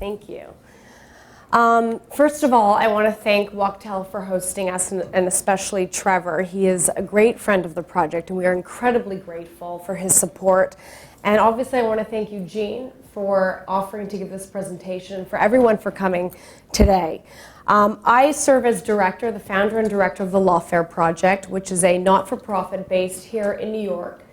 Thank you. First of all, I want to thank Wachtell for hosting us, and especially Trevor. He is a great friend of the project, and we are incredibly grateful for his support. And obviously, I want to thank Eugene for offering to give this presentation, for everyone for coming today. I serve as director, the founder and director of the Lawfare project, which is a not-for-profit based here in New York,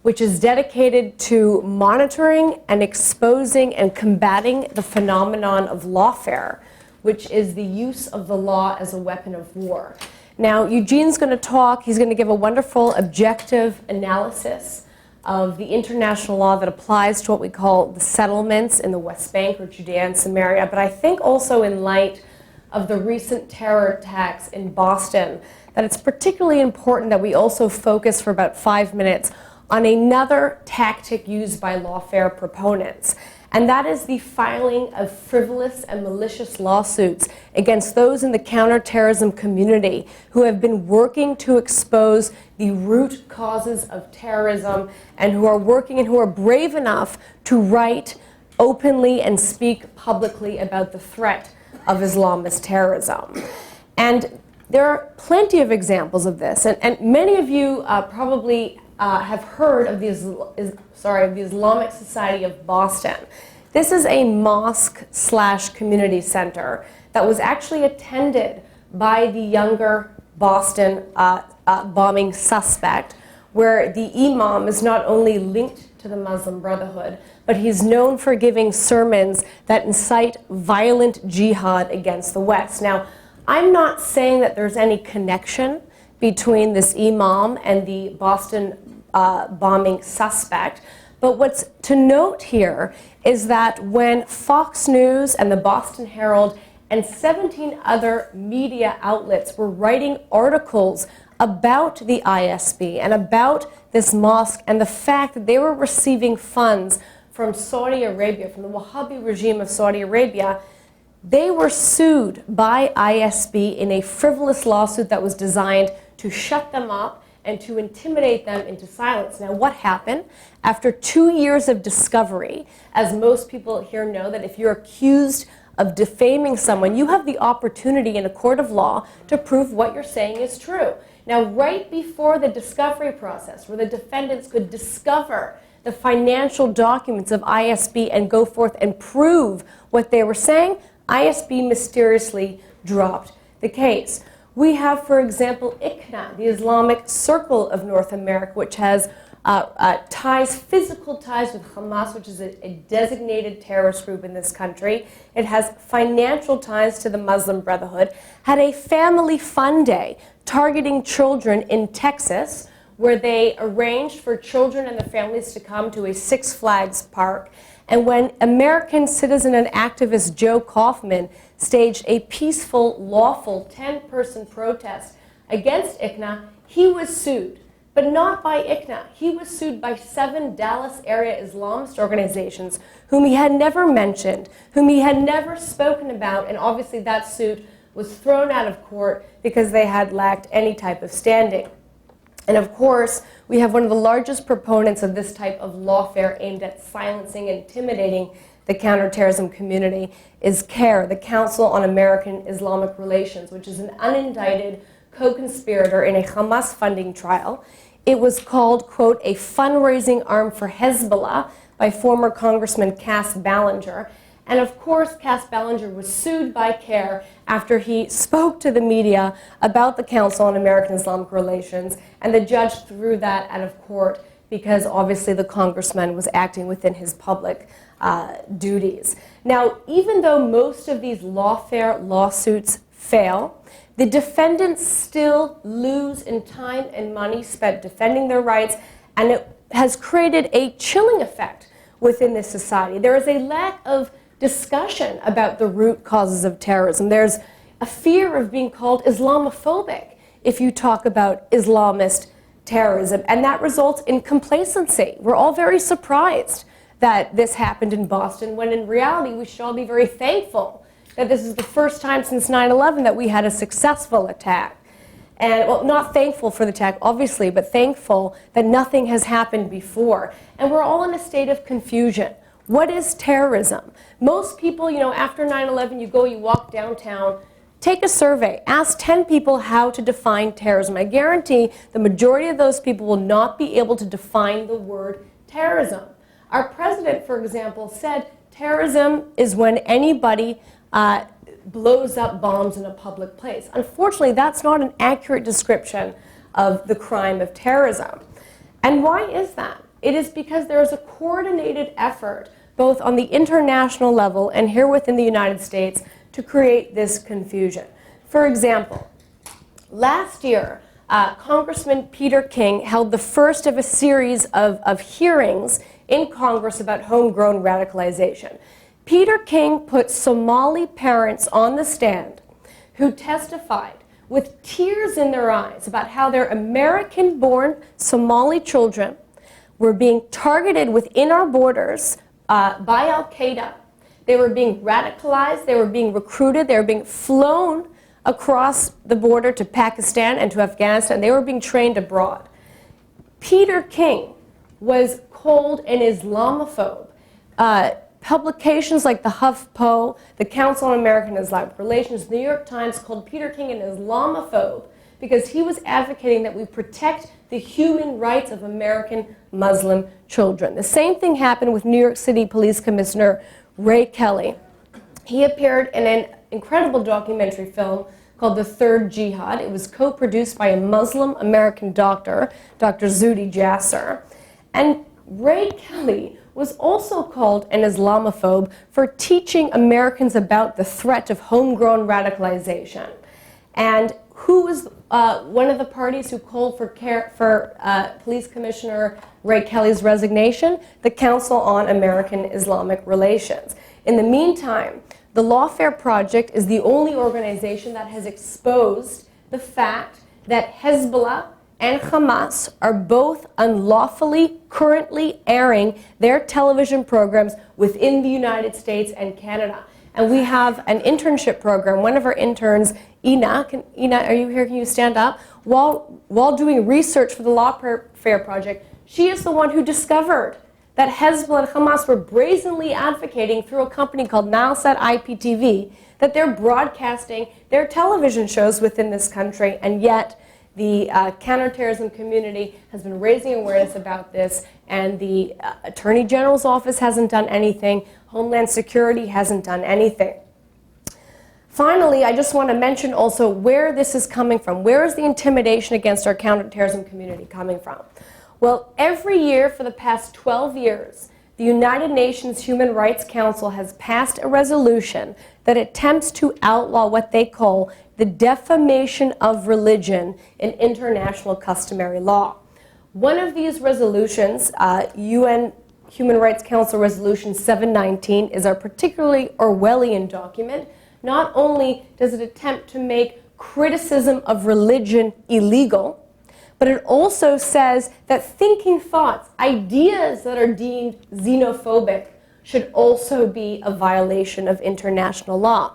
which is dedicated to monitoring and exposing and combating the phenomenon of lawfare, which is the use of the law as a weapon of war. Now, Eugene's going to talk. He's going to give a wonderful objective analysis of the international law that applies to what we call the settlements in the West Bank or Judea and Samaria, but I think also in light of the recent terror attacks in Boston, that it's particularly important that we also focus for about 5 minutes on another tactic used by lawfare proponents, and that is the filing of frivolous and malicious lawsuits against those in the counterterrorism community who have been working to expose the root causes of terrorism and who are working and who are brave enough to write openly and speak publicly about the threat of Islamist terrorism. And there are plenty of examples of this, and many of you probably have heard of the Islamic Society of Boston. This is a mosque/community center that was actually attended by the younger Boston bombing suspect, where the imam is not only linked to the Muslim Brotherhood, but he's known for giving sermons that incite violent jihad against the West. Now, I'm not saying that there's any connection between this imam and the Boston bombing suspect, but what's to note here is that when Fox News and the Boston Herald and 17 other media outlets were writing articles about the ISB and about this mosque and the fact that they were receiving funds from Saudi Arabia, from the Wahhabi regime of Saudi Arabia, they were sued by ISB in a frivolous lawsuit that was designed to shut them up and to intimidate them into silence. Now, what happened? After 2 years of discovery, as most people here know, that if you're accused of defaming someone, you have the opportunity in a court of law to prove what you're saying is true. Now, right before the discovery process, where the defendants could discover the financial documents of ISB and go forth and prove what they were saying, ISB mysteriously dropped the case. We have, for example, ICNA, the Islamic Circle of North America, which has physical ties with Hamas, which is a designated terrorist group in this country. It has financial ties to the Muslim Brotherhood, had a family fun day targeting children in Texas, where they arranged for children and their families to come to a Six Flags park. And when American citizen and activist Joe Kaufman staged a peaceful, lawful 10-person protest against ICNA, he was sued. But not by ICNA. He was sued by 7 Dallas area Islamist organizations whom he had never mentioned, whom he had never spoken about, and obviously that suit was thrown out of court because they had lacked any type of standing. And of course, we have one of the largest proponents of this type of lawfare aimed at silencing and intimidating the counterterrorism community is CAIR, the Council on American Islamic Relations, which is an unindicted co-conspirator in a Hamas funding trial. It was called, quote, a fundraising arm for Hezbollah by former Congressman Cass Ballinger. And of course, Cass Ballinger was sued by CAIR after he spoke to the media about the Council on American Islamic Relations, and the judge threw that out of court because obviously the congressman was acting within his public duties. Now, even though most of these lawfare lawsuits fail, the defendants still lose in time and money spent defending their rights, and it has created a chilling effect within this society. There is a lack of discussion about the root causes of terrorism. There's a fear of being called Islamophobic if you talk about Islamist terrorism, and that results in complacency. We're all very surprised that this happened in Boston, when in reality we should all be very thankful that this is the first time since 9/11 that we had a successful attack. And, well, not thankful for the attack, obviously, but thankful that nothing has happened before. And we're all in a state of confusion. What is terrorism? Most people, after 9/11, you walk downtown, take a survey, ask 10 people how to define terrorism. I guarantee the majority of those people will not be able to define the word terrorism. Our president, for example, said terrorism is when anybody blows up bombs in a public place. Unfortunately, that's not an accurate description of the crime of terrorism. And why is that? It is because there is a coordinated effort, both on the international level and here within the United States, to create this confusion. For example, last year, Congressman Peter King held the first of a series of hearings in Congress about homegrown radicalization. Peter King put Somali parents on the stand who testified with tears in their eyes about how their American-born Somali children were being targeted within our borders by Al-Qaeda. They were being radicalized, they were being recruited, they were being flown across the border to Pakistan and to Afghanistan. They were being trained abroad. Peter King was called an Islamophobe. Publications like the HuffPo, the Council on American Islamic Relations, the New York Times called Peter King an Islamophobe because he was advocating that we protect the human rights of American Muslim children. The same thing happened with New York City Police Commissioner Ray Kelly. He appeared in an incredible documentary film called The Third Jihad. It was co-produced by a Muslim American doctor, Dr. Zuhdi Jasser. And Ray Kelly was also called an Islamophobe for teaching Americans about the threat of homegrown radicalization. And who was one of the parties who called for Police Commissioner Ray Kelly's resignation? The Council on American Islamic Relations. In the meantime, the Lawfare Project is the only organization that has exposed the fact that Hezbollah and Hamas are both unlawfully currently airing their television programs within the United States and Canada. And we have an internship program. One of our interns, Ina, are you here? Can you stand up? While doing research for the Lawfare Project, she is the one who discovered that Hezbollah and Hamas were brazenly advocating through a company called Nilesat IPTV that they're broadcasting their television shows within this country, and yet the counterterrorism community has been raising awareness about this, and the Attorney General's office hasn't done anything. Homeland Security hasn't done anything. Finally, I just want to mention also where this is coming from. Where is the intimidation against our counterterrorism community coming from? Well, every year for the past 12 years, the United Nations Human Rights Council has passed a resolution that attempts to outlaw what they call the defamation of religion in international customary law. One of these resolutions, UN Human Rights Council Resolution 719, is a particularly Orwellian document. Not only does it attempt to make criticism of religion illegal, but it also says that thinking thoughts, ideas that are deemed xenophobic, should also be a violation of international law.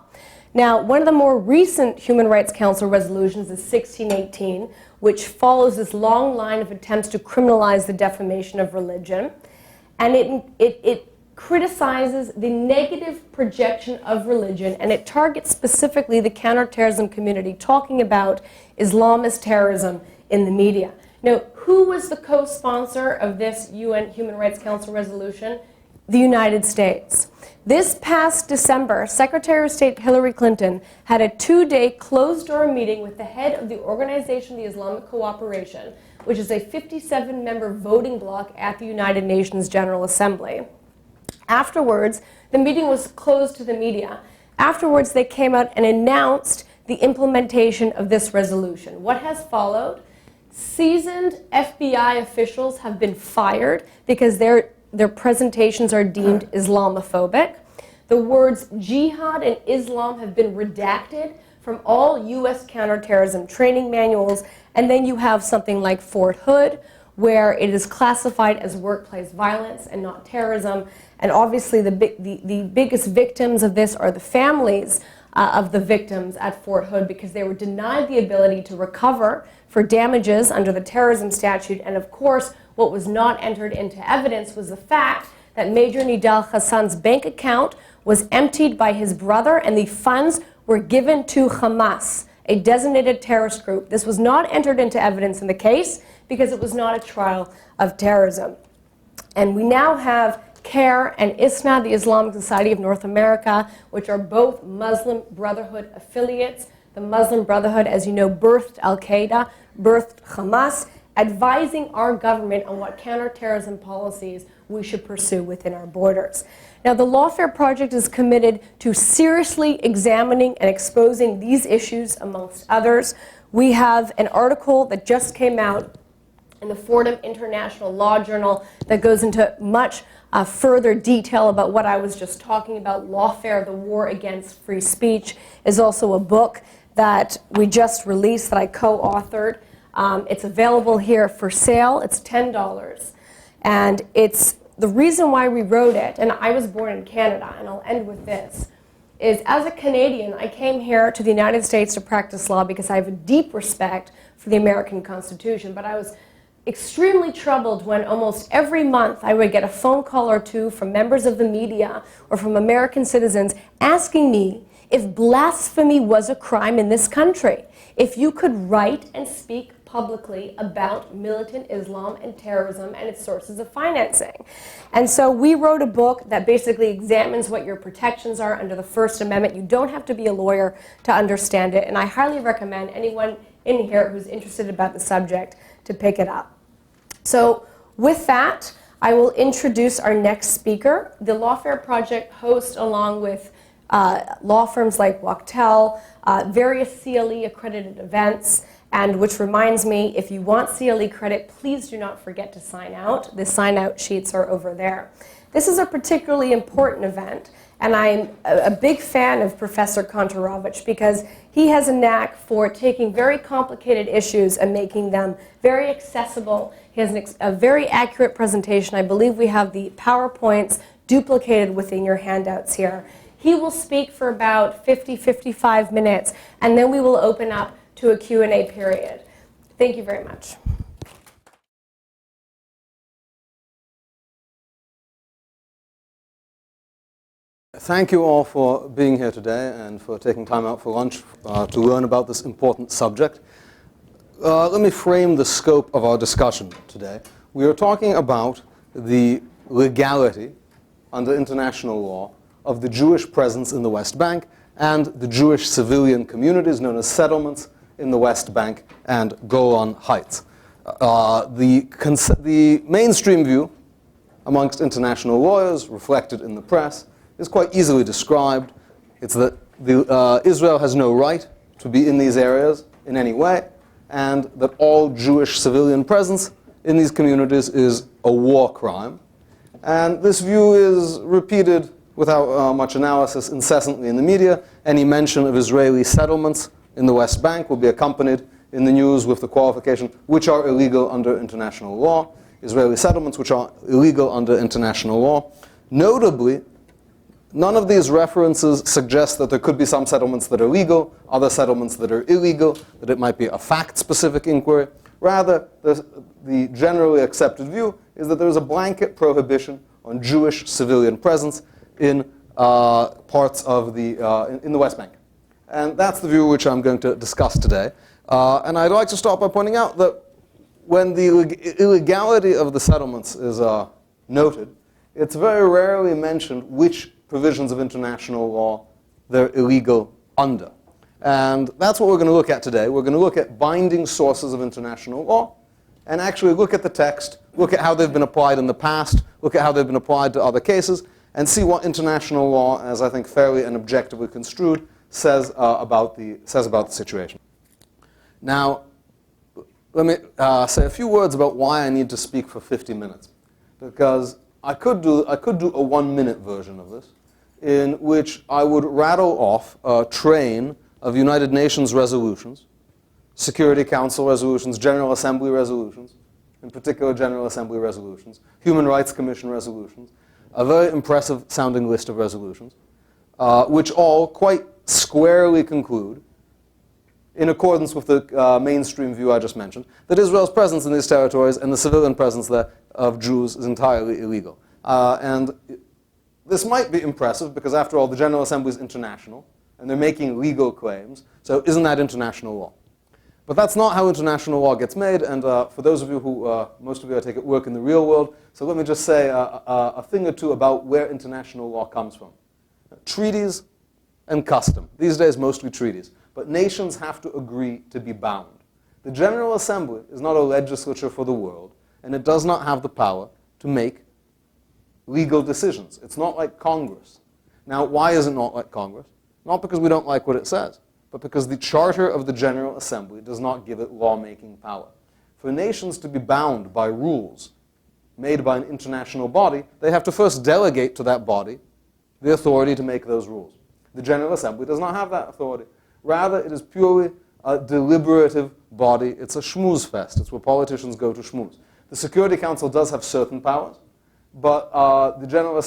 Now, one of the more recent Human Rights Council resolutions is 1618, which follows this long line of attempts to criminalize the defamation of religion. And it criticizes the negative projection of religion, and it targets specifically the counterterrorism community, talking about Islamist terrorism in the media. Now, who was the co-sponsor of this UN Human Rights Council resolution? The United States. This past December, Secretary of State Hillary Clinton had a 2-day closed-door meeting with the head of the Organization of the Islamic Cooperation, which is a 57-member voting bloc at the United Nations General Assembly. Afterwards, the meeting was closed to the media. Afterwards, they came out and announced the implementation of this resolution. What has followed? Seasoned FBI officials have been fired because their presentations are deemed Islamophobic. The words jihad and Islam have been redacted from all U.S. counterterrorism training manuals. And then you have something like Fort Hood, where it is classified as workplace violence and not terrorism. And obviously the biggest victims of this are the families of the victims at Fort Hood, because they were denied the ability to recover for damages under the terrorism statute. And of course, what was not entered into evidence was the fact that Major Nidal Hassan's bank account was emptied by his brother and the funds were given to Hamas, a designated terrorist group. This was not entered into evidence in the case because it was not a trial of terrorism. And we now have CARE and ISNA, the Islamic Society of North America, which are both Muslim Brotherhood affiliates. The Muslim Brotherhood, as you know, birthed Al-Qaeda, birthed Hamas, advising our government on what counterterrorism policies we should pursue within our borders. Now, the Lawfare Project is committed to seriously examining and exposing these issues, amongst others. We have an article that just came out in the Fordham International Law Journal that goes into much further detail about what I was just talking about. Lawfare, the War Against Free Speech, is also a book that we just released that I co-authored. It's available here for sale. It's $10. And it's the reason why we wrote it, and I was born in Canada, and I'll end with this, is as a Canadian, I came here to the United States to practice law because I have a deep respect for the American Constitution, but I was extremely troubled when almost every month I would get a phone call or two from members of the media or from American citizens asking me if blasphemy was a crime in this country, if you could write and speak publicly about militant Islam and terrorism and its sources of financing. And so we wrote a book that basically examines what your protections are under the First Amendment. You don't have to be a lawyer to understand it, and I highly recommend anyone in here who's interested about the subject to pick it up. So with that, I will introduce our next speaker. The Lawfare Project hosts, along with law firms like Wachtell, various CLE accredited events, and which reminds me, if you want CLE credit, please do not forget to sign out. The sign-out sheets are over there. This is a particularly important event, and I'm a big fan of Professor Kontorovich because he has a knack for taking very complicated issues and making them very accessible. He has a very accurate presentation. I believe we have the PowerPoints duplicated within your handouts here. He will speak for about 55 minutes, and then we will open up to a Q&A period. Thank you very much. Thank you all for being here today and for taking time out for lunch to learn about this important subject. Let me frame the scope of our discussion today. We are talking about the legality under international law of the Jewish presence in the West Bank and the Jewish civilian communities known as settlements in the West Bank and Golan Heights. The mainstream view amongst international lawyers, reflected in the press, is quite easily described. It's that Israel has no right to be in these areas in any way, and that all Jewish civilian presence in these communities is a war crime. And this view is repeated without much analysis incessantly in the media. Any mention of Israeli settlements in the West Bank will be accompanied in the news with the qualification, which are illegal under international law. Israeli settlements which are illegal under international law. Notably, none of these references suggest that there could be some settlements that are legal, other settlements that are illegal, that it might be a fact-specific inquiry. Rather, the generally accepted view is that there is a blanket prohibition on Jewish civilian presence in parts of in the West Bank. And that's the view which I'm going to discuss today. And I'd like to start by pointing out that when the illegality of the settlements is noted, it's very rarely mentioned which provisions of international law they're illegal under. And that's what we're going to look at today. We're going to look at binding sources of international law and actually look at the text, look at how they've been applied in the past, look at how they've been applied to other cases, and see what international law, as I think fairly and objectively construed, says about the situation. Now, let me say a few words about why I need to speak for 50 minutes. Because I could do a 1-minute version of this, in which I would rattle off a train of United Nations resolutions, Security Council resolutions, General Assembly resolutions, in particular General Assembly resolutions, Human Rights Commission resolutions, a very impressive sounding list of resolutions, which all quite squarely conclude, in accordance with the mainstream view I just mentioned, that Israel's presence in these territories and the civilian presence there of Jews is entirely illegal. And this might be impressive because, after all, the General Assembly is international, and they're making legal claims. So isn't that international law? But that's not how international law gets made. And for those of you who, most of you, I take it, work in the real world, so let me just say a thing or two about where international law comes from. Treaties and custom. These days, mostly treaties. But nations have to agree to be bound. The General Assembly is not a legislature for the world, and it does not have the power to make legal decisions. It's not like Congress. Now, why is it not like Congress? Not because we don't like what it says, but because the Charter of the General Assembly does not give it lawmaking power. For nations to be bound by rules made by an international body, they have to first delegate to that body the authority to make those rules. The General Assembly does not have that authority. Rather, it is purely a deliberative body. It's a schmooze fest. It's where politicians go to schmooze. The Security Council does have certain powers, but the General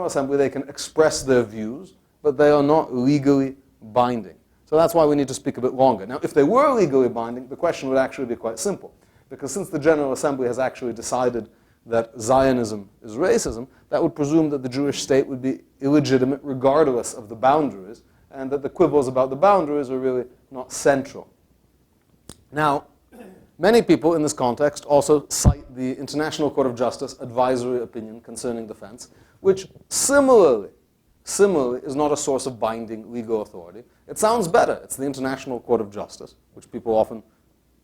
Assembly, they can express their views, but they are not legally binding. So that's why we need to speak a bit longer. Now, if they were legally binding, the question would actually be quite simple. Because since the General Assembly has actually decided that Zionism is racism, that would presume that the Jewish state would be illegitimate regardless of the boundaries, and that the quibbles about the boundaries are really not central. Now, many people in this context also cite the International Court of Justice advisory opinion concerning defense, which similarly is not a source of binding legal authority. It sounds better. It's the International Court of Justice, which people often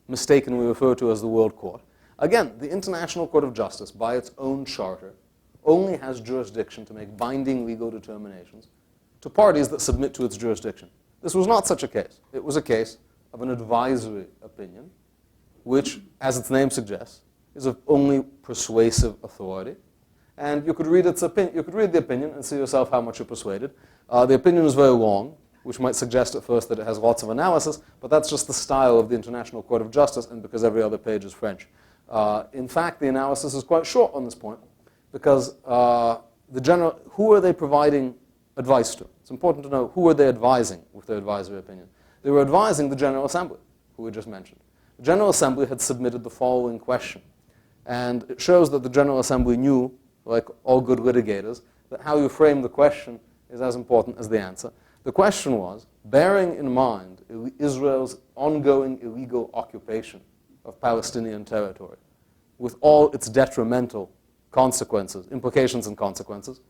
mistakenly refer to as the World Court. Again, the International Court of Justice, by its own charter, only has jurisdiction to make binding legal determinations to parties that submit to its jurisdiction. This was not such a case. It was a case of an advisory opinion, which, as its name suggests, is of only persuasive authority. And you could read its opinion. You could read the opinion and see yourself how much you're persuaded. The opinion is very long, which might suggest at first that it has lots of analysis, but that's just the style of the International Court of Justice, and because every other page is French. In fact, the analysis is quite short on this point, because who are they providing advice to? It's important to know who are they advising with their advisory opinion. They were advising the General Assembly, who we just mentioned. The General Assembly had submitted the following question, and it shows that the General Assembly knew, like all good litigators, that how you frame the question is as important as the answer. The question was, bearing in mind Israel's ongoing illegal occupation of Palestinian territory, with all its detrimental consequences, implications and consequences,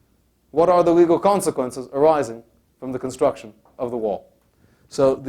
what are the legal consequences arising from the construction of the wall? So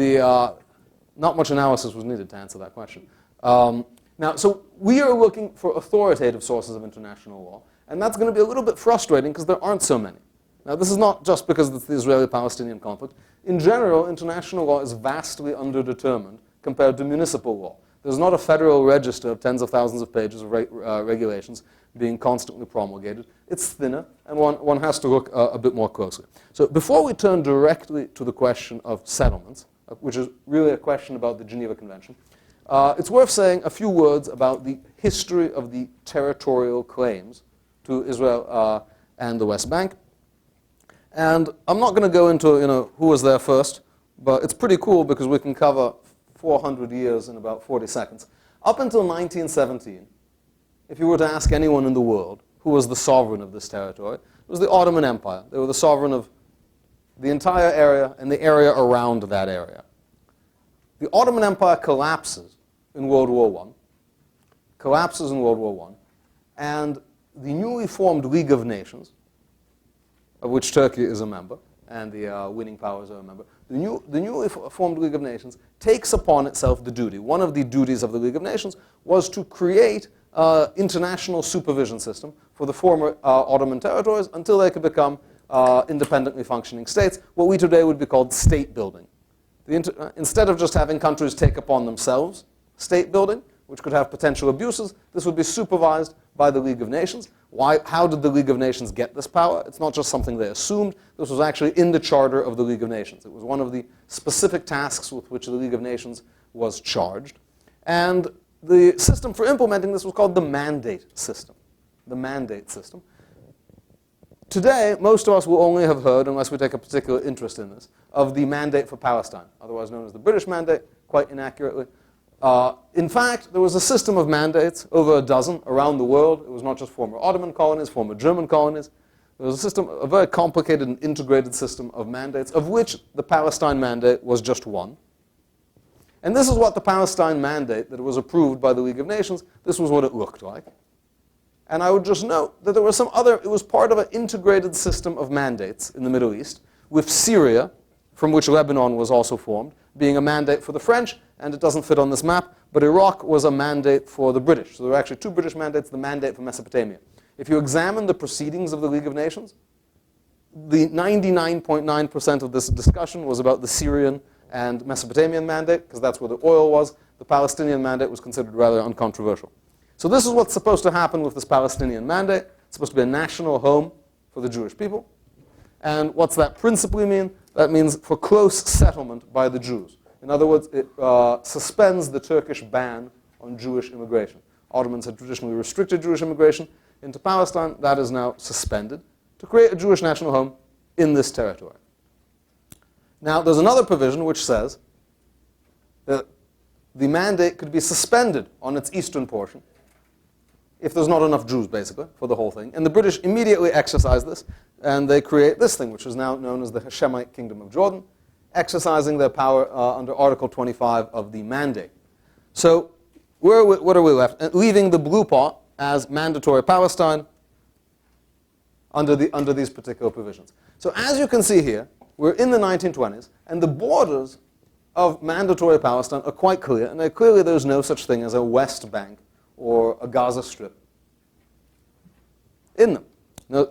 not much analysis was needed to answer that question. So we are looking for authoritative sources of international law, and that's going to be a little bit frustrating because there aren't so many. Now, this is not just because it's the Israeli-Palestinian conflict. In general, international law is vastly underdetermined compared to municipal law. There's not a federal register of tens of thousands of pages of regulations being constantly promulgated. It's thinner, and one has to look a bit more closely. So before we turn directly to the question of settlements, which is really a question about the Geneva Convention, it's worth saying a few words about the history of the territorial claims to Israel and the West Bank. And I'm not going to go into who was there first, but it's pretty cool because we can cover 400 years in about 40 seconds. Up until 1917, if you were to ask anyone in the world who was the sovereign of this territory, it was the Ottoman Empire. They were the sovereign of the entire area and the area around that area. The Ottoman Empire collapses in World War I, and the newly formed League of Nations, of which Turkey is a member, and the winning powers are a member, the newly formed League of Nations takes upon itself the duty. One of the duties of the League of Nations was to create an international supervision system for the former Ottoman territories until they could become independently functioning states, what we today would be called state building. Instead of just having countries take upon themselves state building, which could have potential abuses, this would be supervised by the League of Nations. How did the League of Nations get this power? It's not just something they assumed. This was actually in the charter of the League of Nations. It was one of the specific tasks with which the League of Nations was charged. And the system for implementing this was called the mandate system. The mandate system. Today, most of us will only have heard, unless we take a particular interest in this, of the Mandate for Palestine, otherwise known as the British Mandate, quite inaccurately. In fact, there was a system of mandates, over a dozen, around the world. It was not just former Ottoman colonies, former German colonies. There was a system, a very complicated and integrated system of mandates, of which the Palestine Mandate was just one. And this is what the Palestine Mandate that was approved by the League of Nations, this was what it looked like. And I would just note that there were some other, it was part of an integrated system of mandates in the Middle East, with Syria, from which Lebanon was also formed, being a mandate for the French, and it doesn't fit on this map, but Iraq was a mandate for the British. So there were actually two British mandates, the mandate for Mesopotamia. If you examine the proceedings of the League of Nations, the 99.9% of this discussion was about the Syrian and Mesopotamian mandate, because that's where the oil was. The Palestinian mandate was considered rather uncontroversial. So this is what's supposed to happen with this Palestinian mandate. It's supposed to be a national home for the Jewish people. And what's that principally mean? That means for close settlement by the Jews. In other words, it suspends the Turkish ban on Jewish immigration. Ottomans had traditionally restricted Jewish immigration into Palestine. That is now suspended to create a Jewish national home in this territory. Now, there's another provision which says that the mandate could be suspended on its eastern portion if there's not enough Jews, basically, for the whole thing. And the British immediately exercise this, and they create this thing, which is now known as the Hashemite Kingdom of Jordan, exercising their power under Article 25 of the mandate. So what are we left? Leaving the blue part as mandatory Palestine under these particular provisions. So as you can see here, we're in the 1920s, and the borders of mandatory Palestine are quite clear, and clearly there's no such thing as a West Bank or a Gaza Strip in them. Now,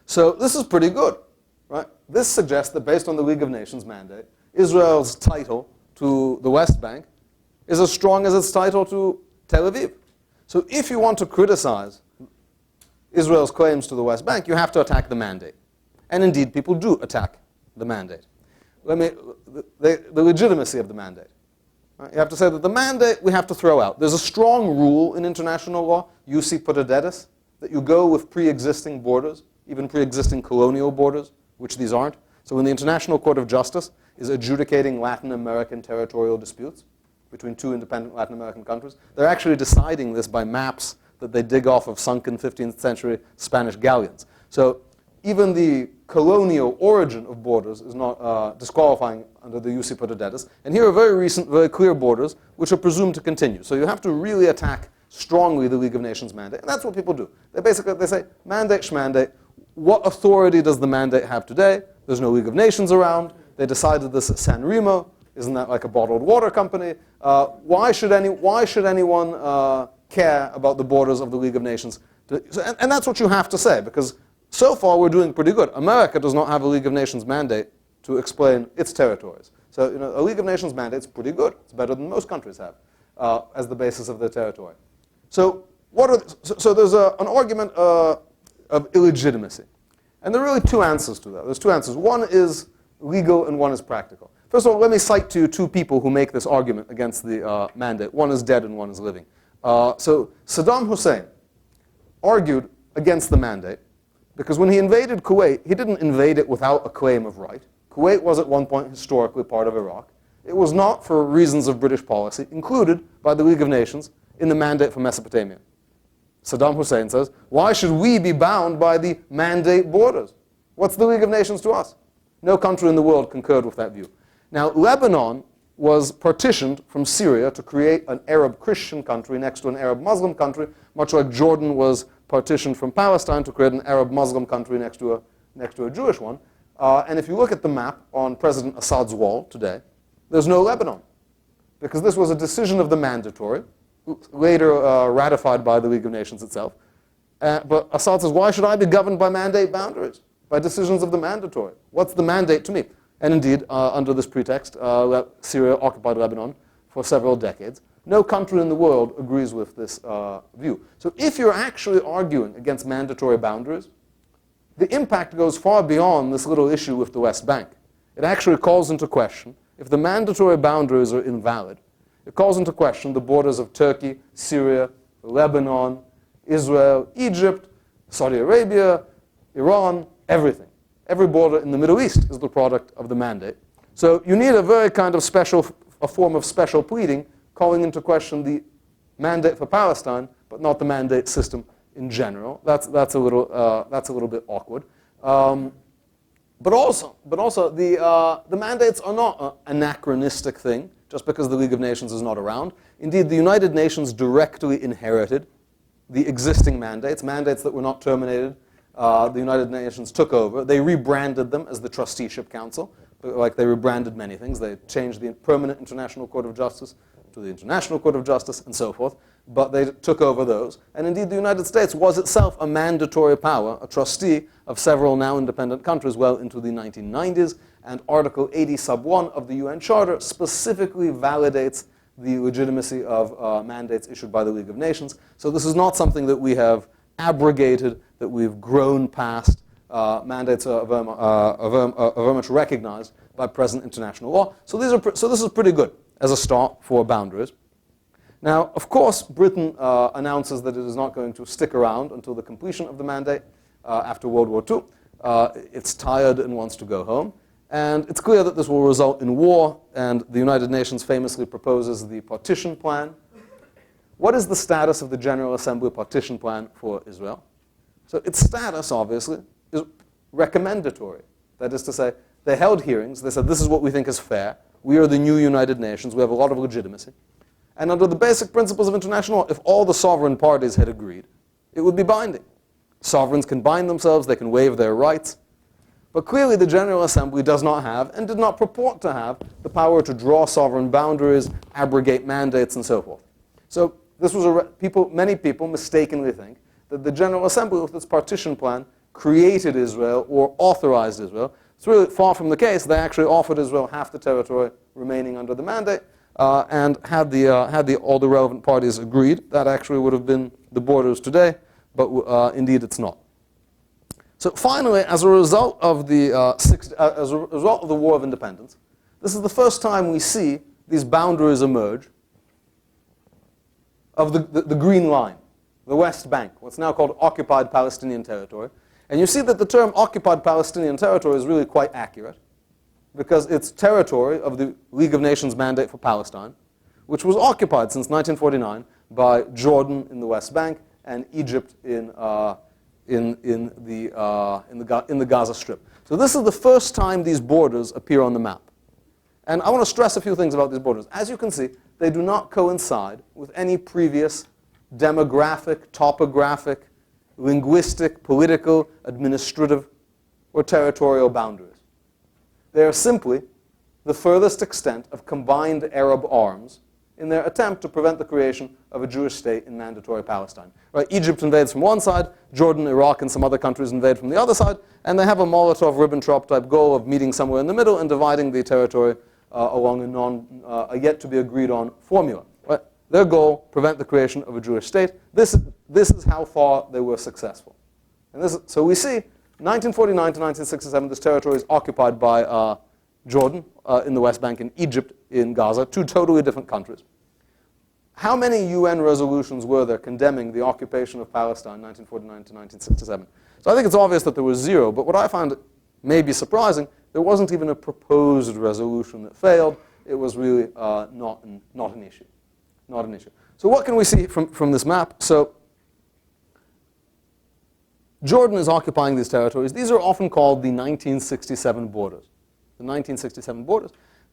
so this is pretty good, right? This suggests that based on the League of Nations mandate, Israel's title to the West Bank is as strong as its title to Tel Aviv. So if you want to criticize Israel's claims to the West Bank, you have to attack the mandate. And indeed, people do attack the mandate. The legitimacy of the mandate. Right? You have to say that the mandate we have to throw out. There's a strong rule in international law, jus putadetis, that you go with pre-existing borders, even pre-existing colonial borders, which these aren't. So when the International Court of Justice is adjudicating Latin American territorial disputes between two independent Latin American countries, they're actually deciding this by maps that they dig off of sunken 15th century Spanish galleons. So even the colonial origin of borders is not disqualifying under the jus putadetis. And here are very recent, very clear borders, which are presumed to continue. So you have to really attack strongly the League of Nations mandate. And that's what people do. They say, mandate schmandate. What authority does the mandate have today? There's no League of Nations around. They decided this at San Remo. Isn't that like a bottled water company? Why should anyone care about the borders of the League of Nations? And that's what you have to say, because so far we're doing pretty good. America does not have a League of Nations mandate to explain its territories. So a League of Nations mandate is pretty good. It's better than most countries have as the basis of their territory. So there's an argument of illegitimacy. And there are really two answers to that. There's two answers. One is legal and one is practical. First of all, let me cite to you two people who make this argument against the mandate. One is dead and one is living. So Saddam Hussein argued against the mandate because when he invaded Kuwait, he didn't invade it without a claim of right. Kuwait was at one point historically part of Iraq. It was not for reasons of British policy, included by the League of Nations in the mandate for Mesopotamia. Saddam Hussein says, why should we be bound by the mandate borders? What's the League of Nations to us? No country in the world concurred with that view. Now, Lebanon was partitioned from Syria to create an Arab Christian country next to an Arab Muslim country, much like Jordan was partitioned from Palestine to create an Arab Muslim country next to a Jewish one. And if you look at the map on President Assad's wall today, there's no Lebanon, because this was a decision of the mandatory, later ratified by the League of Nations itself. But Assad says, why should I be governed by mandate boundaries, by decisions of the mandatory? What's the mandate to me? And indeed, under this pretext, Syria occupied Lebanon for several decades. No country in the world agrees with this view. So if you're actually arguing against mandatory boundaries, the impact goes far beyond this little issue with the West Bank. It actually calls into question, if the mandatory boundaries are invalid, it calls into question the borders of Turkey, Syria, Lebanon, Israel, Egypt, Saudi Arabia, Iran, everything. Every border in the Middle East is the product of the mandate. So you need a very kind of a form of special pleading calling into question the mandate for Palestine, but not the mandate system in general. That's a little bit awkward. But also the mandates are not an anachronistic thing just because the League of Nations is not around. Indeed, the United Nations directly inherited the existing mandates that were not terminated. The United Nations took over. They rebranded them as the Trusteeship Council, like they rebranded many things. They changed the Permanent International Court of Justice to the International Court of Justice and so forth, but they took over those. And indeed, the United States was itself a mandatory power, a trustee of several now independent countries well into the 1990s, and Article 80 sub 1 of the UN Charter specifically validates the legitimacy of mandates issued by the League of Nations. So this is not something that we have abrogated, that we've grown past. Mandates are very much recognized by present international law. So this is pretty good as a start for boundaries. Now, of course, Britain announces that it is not going to stick around until the completion of the mandate after World War II. It's tired and wants to go home. And it's clear that this will result in war, and the United Nations famously proposes the partition plan. What is the status of the General Assembly partition plan for Israel? So its status, obviously, is recommendatory. That is to say, they held hearings. They said, this is what we think is fair. We are the new United Nations. We have a lot of legitimacy. And under the basic principles of international law, if all the sovereign parties had agreed, it would be binding. Sovereigns can bind themselves. They can waive their rights. But clearly the General Assembly does not have, and did not purport to have, the power to draw sovereign boundaries, abrogate mandates, and so forth. So this was many people mistakenly think that the General Assembly, with its partition plan, created Israel or authorized Israel. It's really far from the case. They actually offered Israel half the territory remaining under the mandate, and had all the relevant parties agreed, that actually would have been the borders today, but indeed it's not. So finally, as a result of the War of Independence, this is the first time we see these boundaries emerge of the Green Line, the West Bank, what's now called occupied Palestinian territory. And you see that the term occupied Palestinian territory is really quite accurate, because it's territory of the League of Nations mandate for Palestine, which was occupied since 1949 by Jordan in the West Bank and Egypt in the Gaza Strip. So this is the first time these borders appear on the map. And I want to stress a few things about these borders. As you can see, they do not coincide with any previous demographic, topographic, linguistic, political, administrative, or territorial boundaries. They are simply the furthest extent of combined Arab arms in their attempt to prevent the creation of a Jewish state in mandatory Palestine. Right? Egypt invades from one side, Jordan, Iraq, and some other countries invade from the other side, and they have a Molotov-Ribbentrop type goal of meeting somewhere in the middle and dividing the territory along a yet-to-be-agreed-on formula. Right? Their goal, prevent the creation of a Jewish state. This is how far they were successful. And so we see, 1949 to 1967, this territory is occupied by Jordan in the West Bank and Egypt in Gaza, two totally different countries. How many UN resolutions were there condemning the occupation of Palestine 1949 to 1967? So I think it's obvious that there was zero, but what I found maybe surprising, there wasn't even a proposed resolution that failed. It was really not an issue. Not an issue. So what can we see from this map? So Jordan is occupying these territories. These are often called the 1967 borders. The 1967 borders.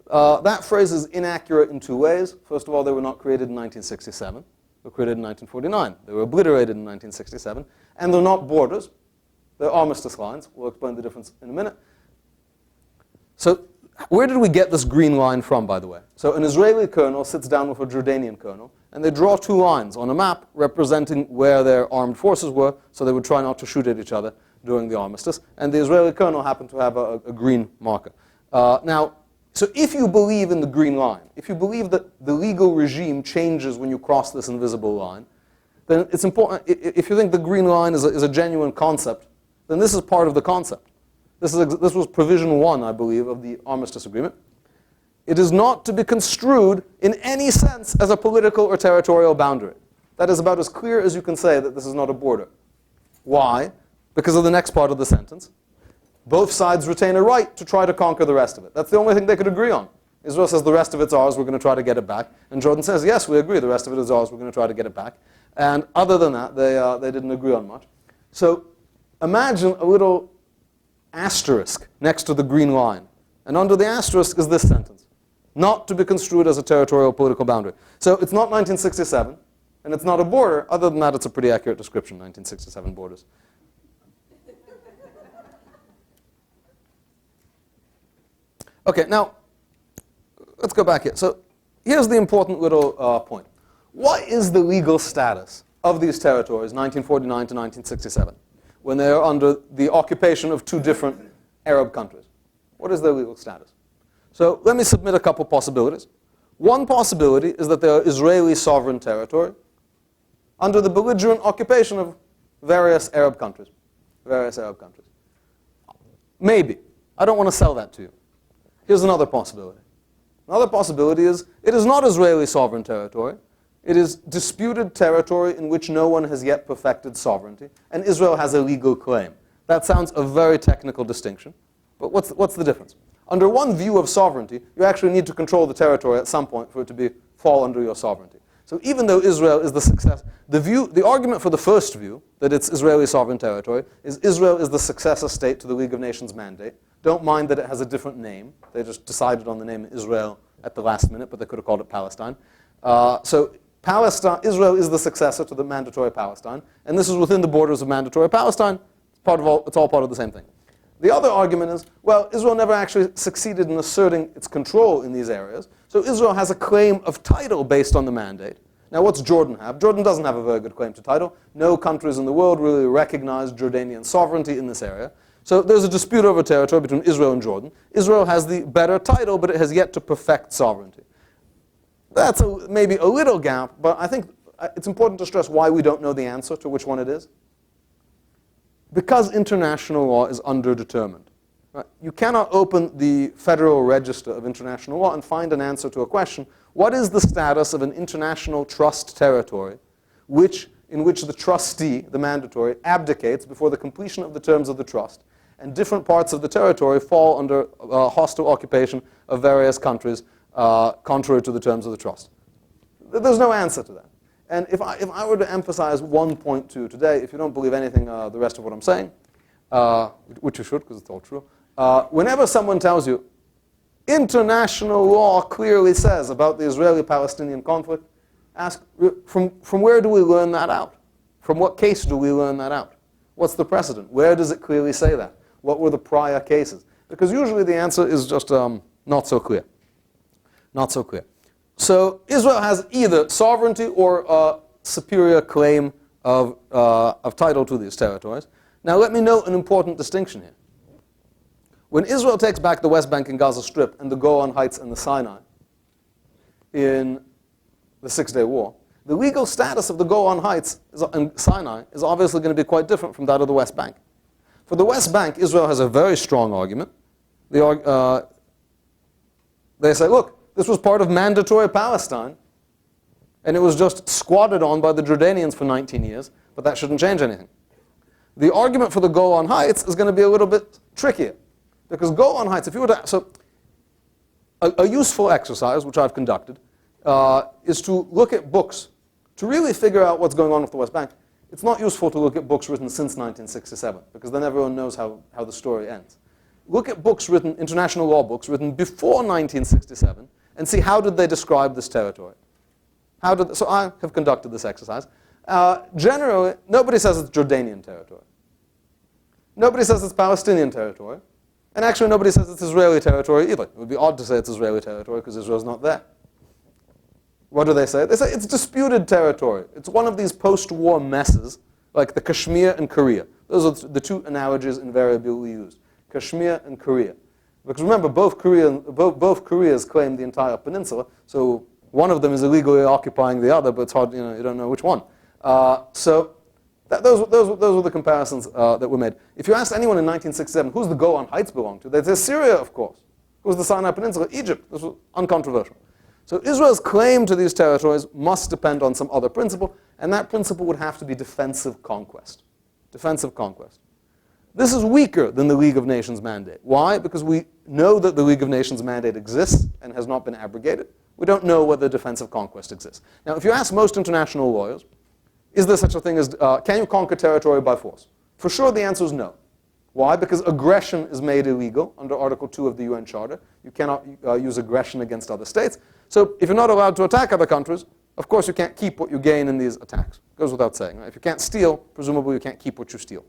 That phrase is inaccurate in two ways. First of all, they were not created in 1967. They were created in 1949. They were obliterated in 1967. And they're not borders. They're armistice lines. We'll explain the difference in a minute. So where did we get this green line from, by the way? So an Israeli colonel sits down with a Jordanian colonel, and they draw two lines on a map representing where their armed forces were, so they would try not to shoot at each other during the armistice. And the Israeli colonel happened to have a green marker. Now, so if you believe in the green line, if you believe that the legal regime changes when you cross this invisible line, then it's important, if you think the green line is a genuine concept, then this is part of the concept. This was provision 1, I believe, of the Armistice Agreement. It is not to be construed in any sense as a political or territorial boundary. That is about as clear as you can say that this is not a border. Why? Because of the next part of the sentence. Both sides retain a right to try to conquer the rest of it. That's the only thing they could agree on. Israel says the rest of it's ours, we're going to try to get it back. And Jordan says, yes, we agree, the rest of it is ours, we're going to try to get it back. And other than that, they didn't agree on much. So imagine a little asterisk next to the green line. And under the asterisk is this sentence: not to be construed as a territorial political boundary. So it's not 1967, and it's not a border. Other than that, it's a pretty accurate description, 1967 borders. Okay, now, let's go back here. So here's the important little point. What is the legal status of these territories, 1949 to 1967, when they are under the occupation of two different Arab countries? What is their legal status? So let me submit a couple possibilities. One possibility is that they are Israeli sovereign territory under the belligerent occupation of various Arab countries. Maybe. I don't want to sell that to you. Here's another possibility. Another possibility is it is not Israeli sovereign territory. It is disputed territory in which no one has yet perfected sovereignty, and Israel has a legal claim. That sounds a very technical distinction, but what's the difference? Under one view of sovereignty, you actually need to control the territory at some point for it to fall under your sovereignty. So even though Israel is the success, the argument for the first view, that it's Israeli sovereign territory, is Israel is the successor state to the League of Nations mandate. Don't mind that it has a different name. They just decided on the name Israel at the last minute, but they could have called it Palestine. So Israel is the successor to the mandatory Palestine, and this is within the borders of mandatory Palestine. It's all part of the same thing. The other argument is, well, Israel never actually succeeded in asserting its control in these areas, so Israel has a claim of title based on the mandate. Now, what's Jordan have? Jordan doesn't have a very good claim to title. No countries in the world really recognize Jordanian sovereignty in this area. So there's a dispute over territory between Israel and Jordan. Israel has the better title, but it has yet to perfect sovereignty. That's maybe a little gap, but I think it's important to stress why we don't know the answer to which one it is. Because international law is underdetermined. Right? You cannot open the Federal Register of International Law and find an answer to a question: what is the status of an international trust territory in which the trustee, the mandatory, abdicates before the completion of the terms of the trust, and different parts of the territory fall under hostile occupation of various countries contrary to the terms of the trust? There's no answer to that. And if I were to emphasize 1.2 today, if you don't believe anything the rest of what I'm saying, which you should because it's all true, whenever someone tells you international law clearly says about the Israeli-Palestinian conflict, ask, from where do we learn that out? From what case do we learn that out? What's the precedent? Where does it clearly say that? What were the prior cases? Because usually the answer is just not so clear. Not so clear. So Israel has either sovereignty or a superior claim of title to these territories. Now let me note an important distinction here. When Israel takes back the West Bank and Gaza Strip and the Golan Heights and the Sinai in the Six-Day War, the legal status of the Golan Heights and Sinai is obviously going to be quite different from that of the West Bank. For the West Bank, Israel has a very strong argument. They say, look, this was part of mandatory Palestine, and it was just squatted on by the Jordanians for 19 years, but that shouldn't change anything. The argument for the Golan Heights is going to be a little bit trickier, because Golan Heights, if you were to, so a useful exercise, which I've conducted, is to look at books to really figure out what's going on with the West Bank. It's not useful to look at books written since 1967, because then everyone knows how the story ends. Look at books written, international law books written before 1967, and see how did they describe this territory. So I have conducted this exercise. Generally, nobody says it's Jordanian territory. Nobody says it's Palestinian territory. And actually, nobody says it's Israeli territory either. It would be odd to say it's Israeli territory because Israel's not there. What do they say? They say it's disputed territory. It's one of these post-war messes, like the Kashmir and Korea. Those are the two analogies invariably used. Kashmir and Korea. Because remember, both Koreas claim the entire peninsula, so one of them is illegally occupying the other, but it's hard, you don't know which one. So those were the comparisons that were made. If you asked anyone in 1967, who's the Golan Heights belong to? They'd say Syria, of course. Who's the Sinai Peninsula? Egypt. This was uncontroversial. So Israel's claim to these territories must depend on some other principle, and that principle would have to be defensive conquest. Defensive conquest. This is weaker than the League of Nations mandate. Why? Because we know that the League of Nations mandate exists and has not been abrogated. We don't know whether defensive conquest exists. Now, if you ask most international lawyers, is there such a thing as, can you conquer territory by force? For sure, the answer is no. Why? Because aggression is made illegal under Article 2 of the UN Charter. You cannot use aggression against other states. So if you're not allowed to attack other countries, of course you can't keep what you gain in these attacks. It goes without saying. Right? If you can't steal, presumably you can't keep what you steal.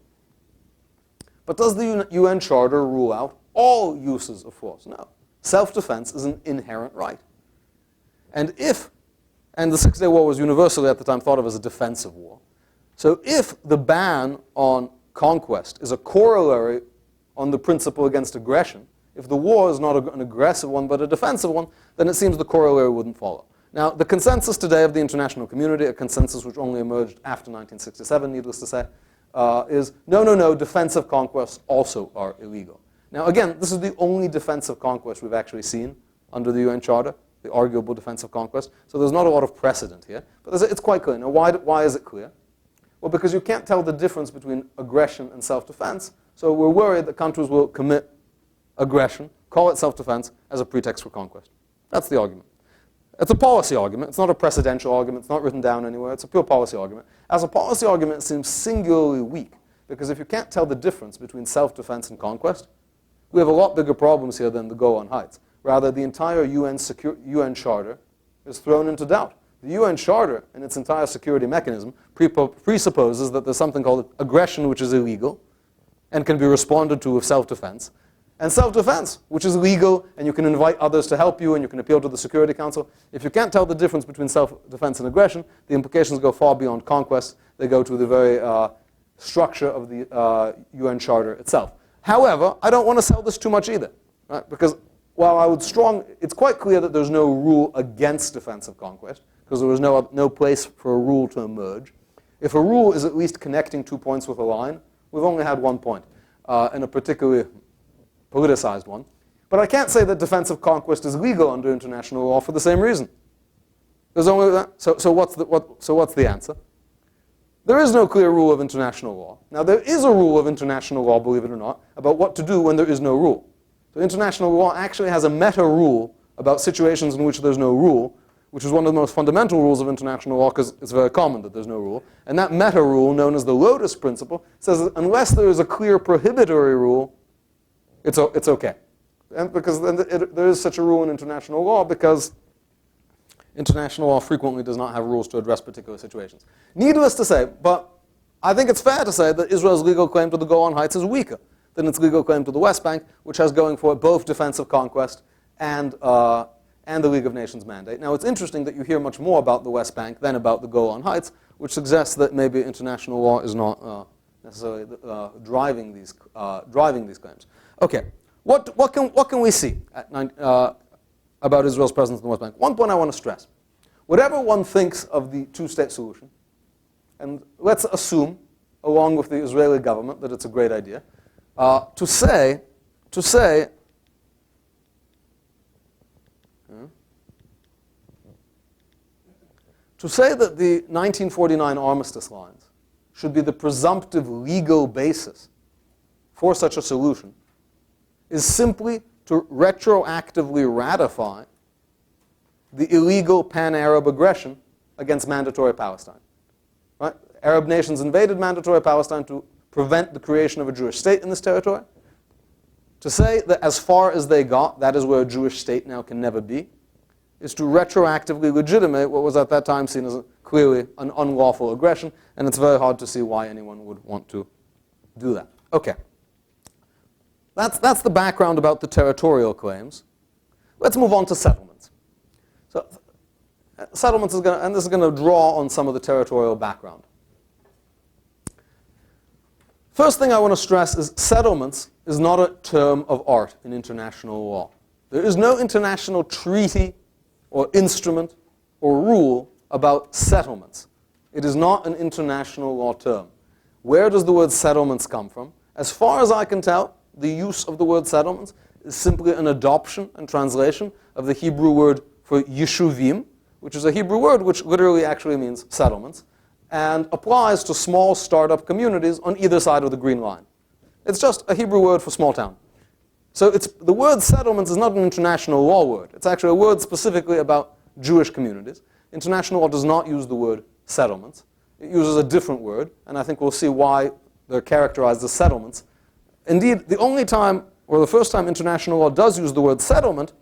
But does the UN Charter rule out all uses of force? No. Self-defense is an inherent right. And the Six-Day War was universally at the time thought of as a defensive war. So if the ban on conquest is a corollary on the principle against aggression, if the war is not an aggressive one but a defensive one, then it seems the corollary wouldn't follow. Now, the consensus today of the international community, a consensus which only emerged after 1967, needless to say, is no, defensive conquests also are illegal. Now, again, this is the only defensive conquest we've actually seen under the UN Charter, the arguable defensive conquest. So there's not a lot of precedent here. But it's quite clear. Now, why is it clear? Well, because you can't tell the difference between aggression and self-defense. So we're worried that countries will commit aggression, call it self-defense, as a pretext for conquest. That's the argument. It's a policy argument. It's not a precedential argument. It's not written down anywhere. It's a pure policy argument. As a policy argument, it seems singularly weak. Because if you can't tell the difference between self-defense and conquest, we have a lot bigger problems here than the Golan Heights. Rather, the entire UN Charter is thrown into doubt. The UN Charter and its entire security mechanism presupposes that there's something called aggression, which is illegal and can be responded to with self-defense, and self-defense, which is legal, and you can invite others to help you, and you can appeal to the Security Council. If you can't tell the difference between self-defense and aggression, the implications go far beyond conquest. They go to the very structure of the UN Charter itself. However, I don't want to sell this too much either, right? Because while it's quite clear that there's no rule against defensive conquest, because there was no place for a rule to emerge. If a rule is at least connecting 2 points with a line, we've only had 1 point, and a particularly politicized one. But I can't say that defensive conquest is legal under international law for the same reason. There's only that. So what's the answer? There is no clear rule of international law. Now, there is a rule of international law, believe it or not, about what to do when there is no rule. So international law actually has a meta-rule about situations in which there's no rule, which is one of the most fundamental rules of international law because it's very common that there's no rule. And that meta-rule, known as the Lotus Principle, says that unless there is a clear prohibitory rule, it's okay. And because there is such a rule in international law because international law frequently does not have rules to address particular situations. Needless to say, but I think it's fair to say that Israel's legal claim to the Golan Heights is weaker than its legal claim to the West Bank, which has going for it both defensive conquest and the League of Nations mandate. Now, it's interesting that you hear much more about the West Bank than about the Golan Heights, which suggests that maybe international law is not necessarily driving these claims. Okay, what can we see about Israel's presence in the West Bank? One point I want to stress. Whatever one thinks of the two-state solution, and let's assume, along with the Israeli government, that it's a great idea, to say that the 1949 Armistice lines should be the presumptive legal basis for such a solution is simply to retroactively ratify the illegal pan-Arab aggression against mandatory Palestine. Right? Arab nations invaded mandatory Palestine to prevent the creation of a Jewish state in this territory. To say that as far as they got, that is where a Jewish state now can never be, is to retroactively legitimate what was at that time seen as clearly an unlawful aggression, and it's very hard to see why anyone would want to do that. Okay. That's the background about the territorial claims. Let's move on to settlements. So settlements this is going to draw on some of the territorial background. First thing I want to stress is settlements is not a term of art in international law. There is no international treaty or instrument or rule about settlements. It is not an international law term. Where does the word settlements come from? As far as I can tell, the use of the word settlements is simply an adoption and translation of the Hebrew word for yeshuvim, which is a Hebrew word which literally actually means settlements, and applies to small startup communities on either side of the Green Line. It's just a Hebrew word for small town. So the word settlements is not an international law word. It's actually a word specifically about Jewish communities. International law does not use the word settlements. It uses a different word, and I think we'll see why they're characterized as settlements. Indeed, the only time, or the first time international law does use the word settlement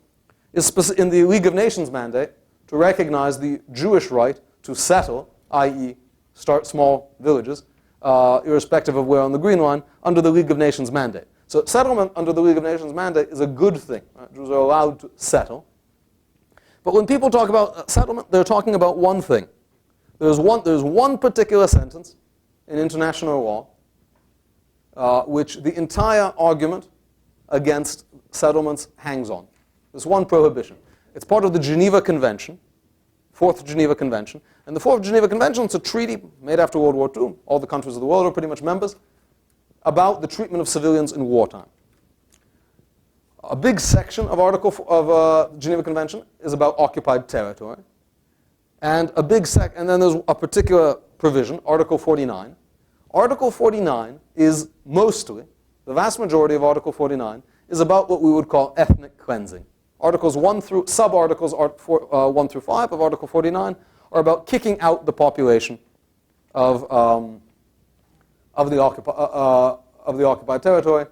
is in the League of Nations mandate to recognize the Jewish right to settle, i.e. start small villages, irrespective of where on the Green Line, under the League of Nations mandate. So settlement under the League of Nations mandate is a good thing. Right? Jews are allowed to settle. But when people talk about settlement, they're talking about one thing. There's one particular sentence in international law which the entire argument against settlements hangs on. There's one prohibition. It's part of the Geneva Convention, Fourth Geneva Convention. And the Fourth Geneva Convention is a treaty made after World War II. All the countries of the world are pretty much members, about the treatment of civilians in wartime. A big section of Geneva Convention is about occupied territory. And then there's a particular provision, Article 49. Article 49 is mostly, the vast majority of Article 49 is about what we would call ethnic cleansing. Sub-articles 1 through 5 of Article 49 are about kicking out the population of the occupied territory,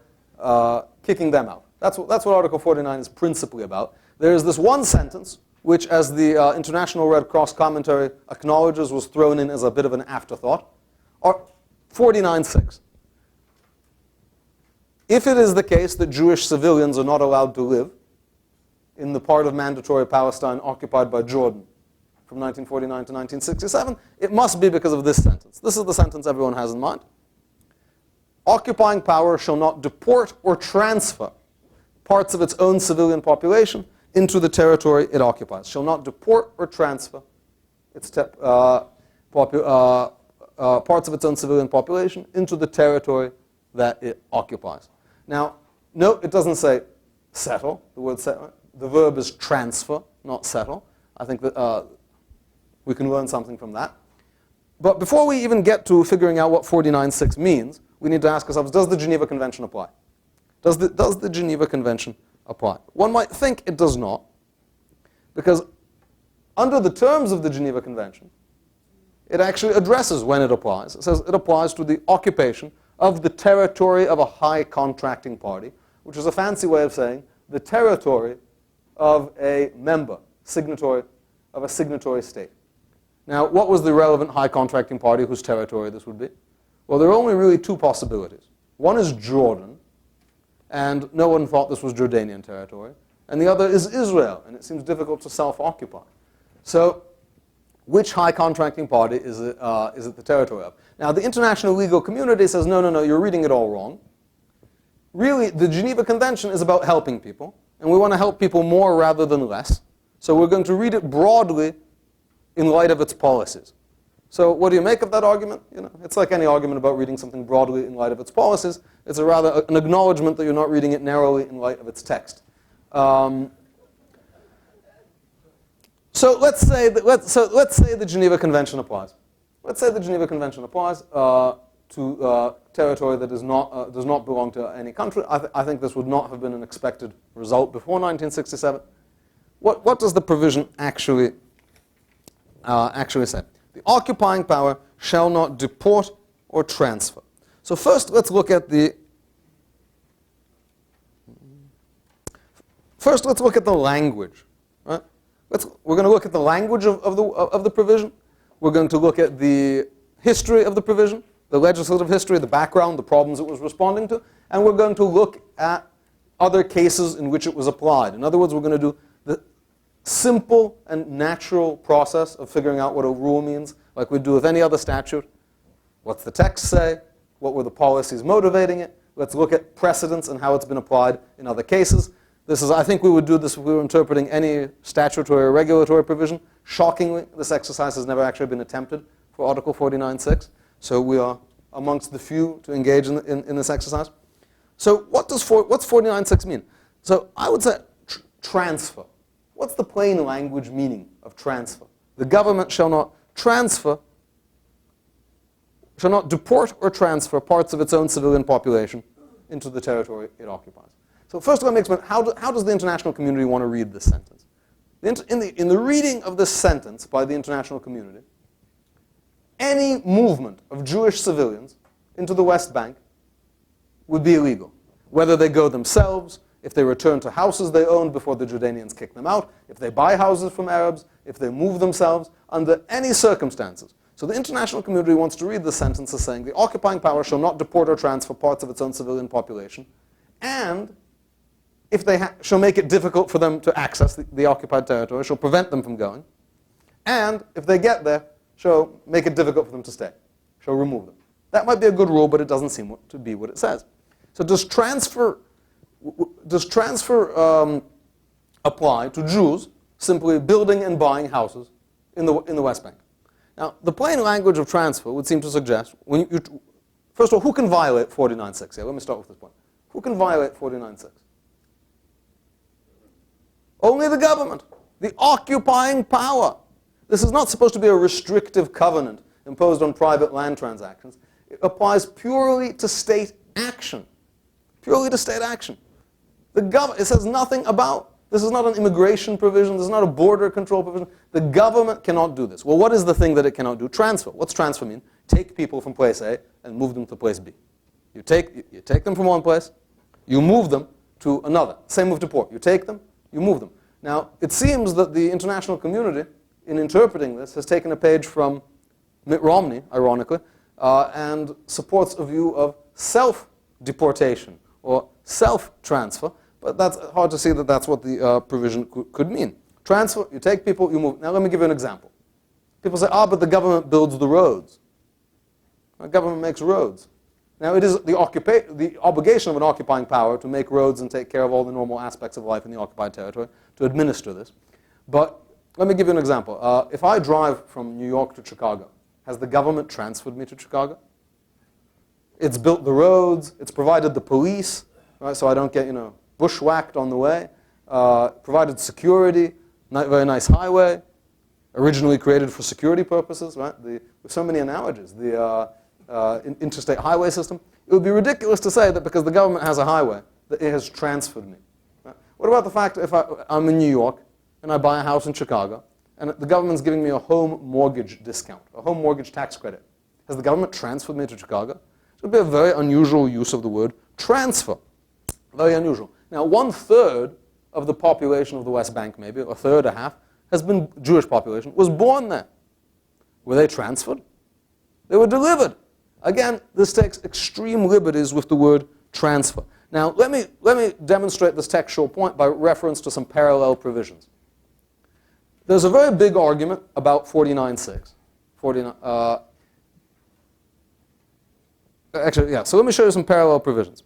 kicking them out. That's what Article 49 is principally about. There is this one sentence, which, as the International Red Cross commentary acknowledges, was thrown in as a bit of an afterthought. 49.6. If it is the case that Jewish civilians are not allowed to live in the part of mandatory Palestine occupied by Jordan from 1949 to 1967, it must be because of this sentence. This is the sentence everyone has in mind. Occupying power shall not deport or transfer parts of its own civilian population into the territory it occupies. Shall not deport or transfer its parts of its own civilian population into the territory that it occupies. Now, note it doesn't say settle, the word settle. The verb is transfer, not settle. I think that we can learn something from that. But before we even get to figuring out what 49.6 means, we need to ask ourselves, does the Geneva Convention apply? Does the Geneva Convention apply? One might think it does not, because under the terms of the Geneva Convention, it actually addresses when it applies. It says it applies to the occupation of the territory of a high contracting party, which is a fancy way of saying the territory of a member, signatory of a signatory state. Now, what was the relevant high contracting party whose territory this would be? Well, there are only really two possibilities. One is Jordan, and no one thought this was Jordanian territory. And the other is Israel, and it seems difficult to self-occupy. So, which high contracting party is it the territory of? Now, the international legal community says, no, you're reading it all wrong. Really, the Geneva Convention is about helping people, and we want to help people more rather than less. So we're going to read it broadly in light of its policies. So what do you make of that argument? It's like any argument about reading something broadly in light of its policies. It's rather an acknowledgement that you're not reading it narrowly in light of its text. So let's say the Geneva Convention applies. Let's say the Geneva Convention applies to territory that does not belong to any country. I think this would not have been an expected result before 1967. What does the provision actually say? The occupying power shall not deport or transfer. So first, let's look at the language. Right? We're going to look at the language of the provision. We're going to look at the history of the provision, the legislative history, the background, the problems it was responding to, and we're going to look at other cases in which it was applied. In other words, we're going to do the simple and natural process of figuring out what a rule means, like we do with any other statute. What's the text say? What were the policies motivating it? Let's look at precedents and how it's been applied in other cases. I think we would do this if we were interpreting any statutory or regulatory provision. Shockingly, this exercise has never actually been attempted for Article 49.6. So we are amongst the few to engage in this exercise. So what's 49.6 mean? So I would say transfer. What's the plain language meaning of transfer? The government shall not deport or transfer parts of its own civilian population into the territory it occupies. So first let me explain, how does the international community want to read this sentence? In the reading of this sentence by the international community, any movement of Jewish civilians into the West Bank would be illegal. Whether they go themselves, if they return to houses they owned before the Jordanians kick them out, if they buy houses from Arabs, if they move themselves, under any circumstances. So the international community wants to read this sentence as saying the occupying power shall not deport or transfer parts of its own civilian population, and if they shall make it difficult for them to access the occupied territory, shall prevent them from going, and if they get there, shall make it difficult for them to stay, shall remove them. That might be a good rule, but it doesn't seem to be what it says. So does transfer apply to Jews simply building and buying houses in the West Bank? Now, the plain language of transfer would seem to suggest, first of all, who can violate 49.6? Yeah, let me start with this point. Who can violate 49.6? Only the government, the occupying power. This is not supposed to be a restrictive covenant imposed on private land transactions. It applies purely to state action. Purely to state action. It says nothing about, this is not an immigration provision, this is not a border control provision. The government cannot do this. Well, what is the thing that it cannot do? Transfer. What's transfer mean? Take people from place A and move them to place B. You take them from one place, you move them to another. Same with deport. You take them, you move them. Now, it seems that the international community, in interpreting this, has taken a page from Mitt Romney, ironically, and supports a view of self-deportation or self-transfer, but that's hard to see that that's what the provision could mean. Transfer, you take people, you move. Now let me give you an example. People say, but the government builds the roads. The government makes roads. Now it is the obligation of an occupying power to make roads and take care of all the normal aspects of life in the occupied territory, to administer this. But let me give you an example. If I drive from New York to Chicago, has the government transferred me to Chicago? It's built the roads, it's provided the police, right, so I don't get, bushwhacked on the way, provided security, very nice highway, originally created for security purposes, right? With so many analogies, the interstate highway system. It would be ridiculous to say that because the government has a highway, that it has transferred me. Right? What about the fact if I'm in New York and I buy a house in Chicago and the government's giving me a home mortgage discount, a home mortgage tax credit? Has the government transferred me to Chicago? It would be a very unusual use of the word transfer. Very unusual. Now, 1/3 of the population of the West Bank, maybe, a third, a half, has been Jewish population, was born there. Were they transferred? They were delivered. Again, this takes extreme liberties with the word transfer. Now, let me demonstrate this textual point by reference to some parallel provisions. There's a very big argument about 49.6. So let me show you some parallel provisions.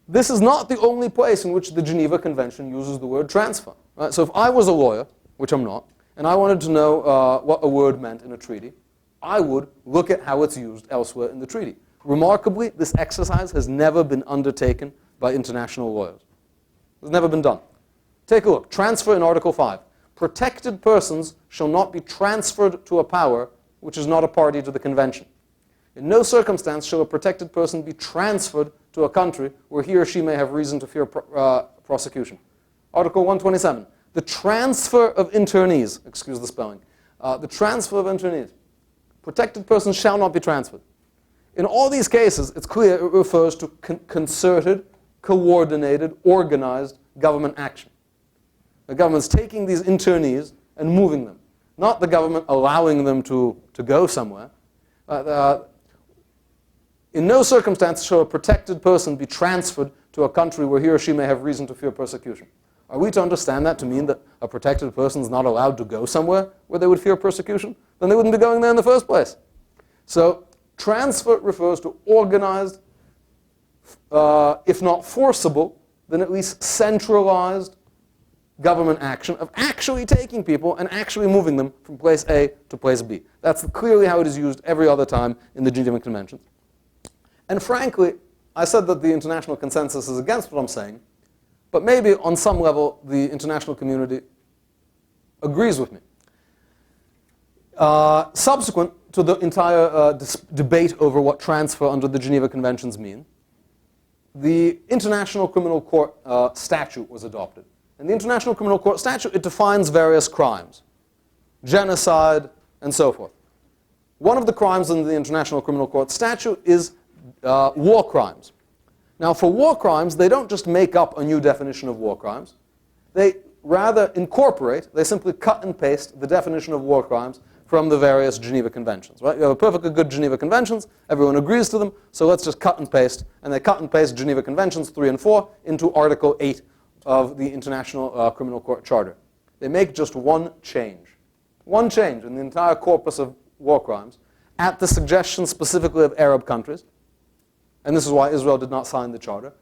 This is not the only place in which the Geneva Convention uses the word transfer. Right? So if I was a lawyer, which I'm not, and I wanted to know what a word meant in a treaty, I would look at how it's used elsewhere in the treaty. Remarkably, this exercise has never been undertaken by international lawyers. It's never been done. Take a look. Transfer in Article 5. Protected persons shall not be transferred to a power which is not a party to the convention. In no circumstance shall a protected person be transferred to a country where he or she may have reason to fear prosecution. Article 127. The transfer of internees, excuse the spelling, the transfer of internees. Protected persons shall not be transferred. In all these cases, it's clear it refers to concerted, coordinated, organized government action. The government's taking these internees and moving them, not the government allowing them to go somewhere. In no circumstance shall a protected person be transferred to a country where he or she may have reason to fear persecution. Are we to understand that to mean that a protected person is not allowed to go somewhere where they would fear persecution? Then they wouldn't be going there in the first place. So transfer refers to organized, if not forcible, then at least centralized government action of actually taking people and actually moving them from place A to place B. That's clearly how it is used every other time in the Geneva Convention. And frankly, I said that the international consensus is against what I'm saying, but maybe on some level the international community agrees with me. Subsequent to the entire debate over what transfer under the Geneva Conventions mean, the International Criminal Court statute was adopted. And the International Criminal Court statute, it defines various crimes, genocide, and so forth. One of the crimes in the International Criminal Court statute is war crimes. Now, for war crimes, they don't just make up a new definition of war crimes. They rather incorporate, they simply cut and paste the definition of war crimes from the various Geneva Conventions. Right? You have a perfectly good Geneva Conventions, everyone agrees to them, so let's just cut and paste. And they cut and paste Geneva Conventions 3 and 4 into Article 8 of the International Criminal Court Charter. They make just one change in the entire corpus of war crimes, at the suggestion specifically of Arab countries, and this is why Israel did not sign the charter.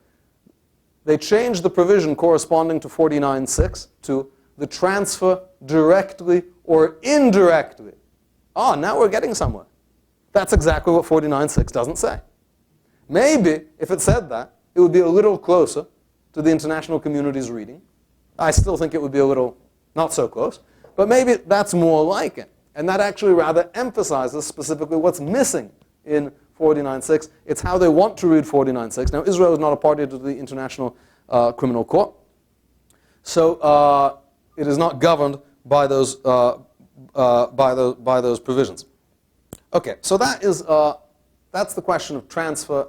They changed the provision corresponding to 49.6 to the transfer directly or indirectly. Ah, now we're getting somewhere. That's exactly what 49.6 doesn't say. Maybe, if it said that, it would be a little closer to the international community's reading. I still think it would be a little not so close, but maybe that's more like it. And that actually rather emphasizes specifically what's missing in 49.6. It's how they want to read 49.6. Now, Israel is not a party to the International Criminal Court, so it is not governed by those provisions. Okay, so that's the question of transfer,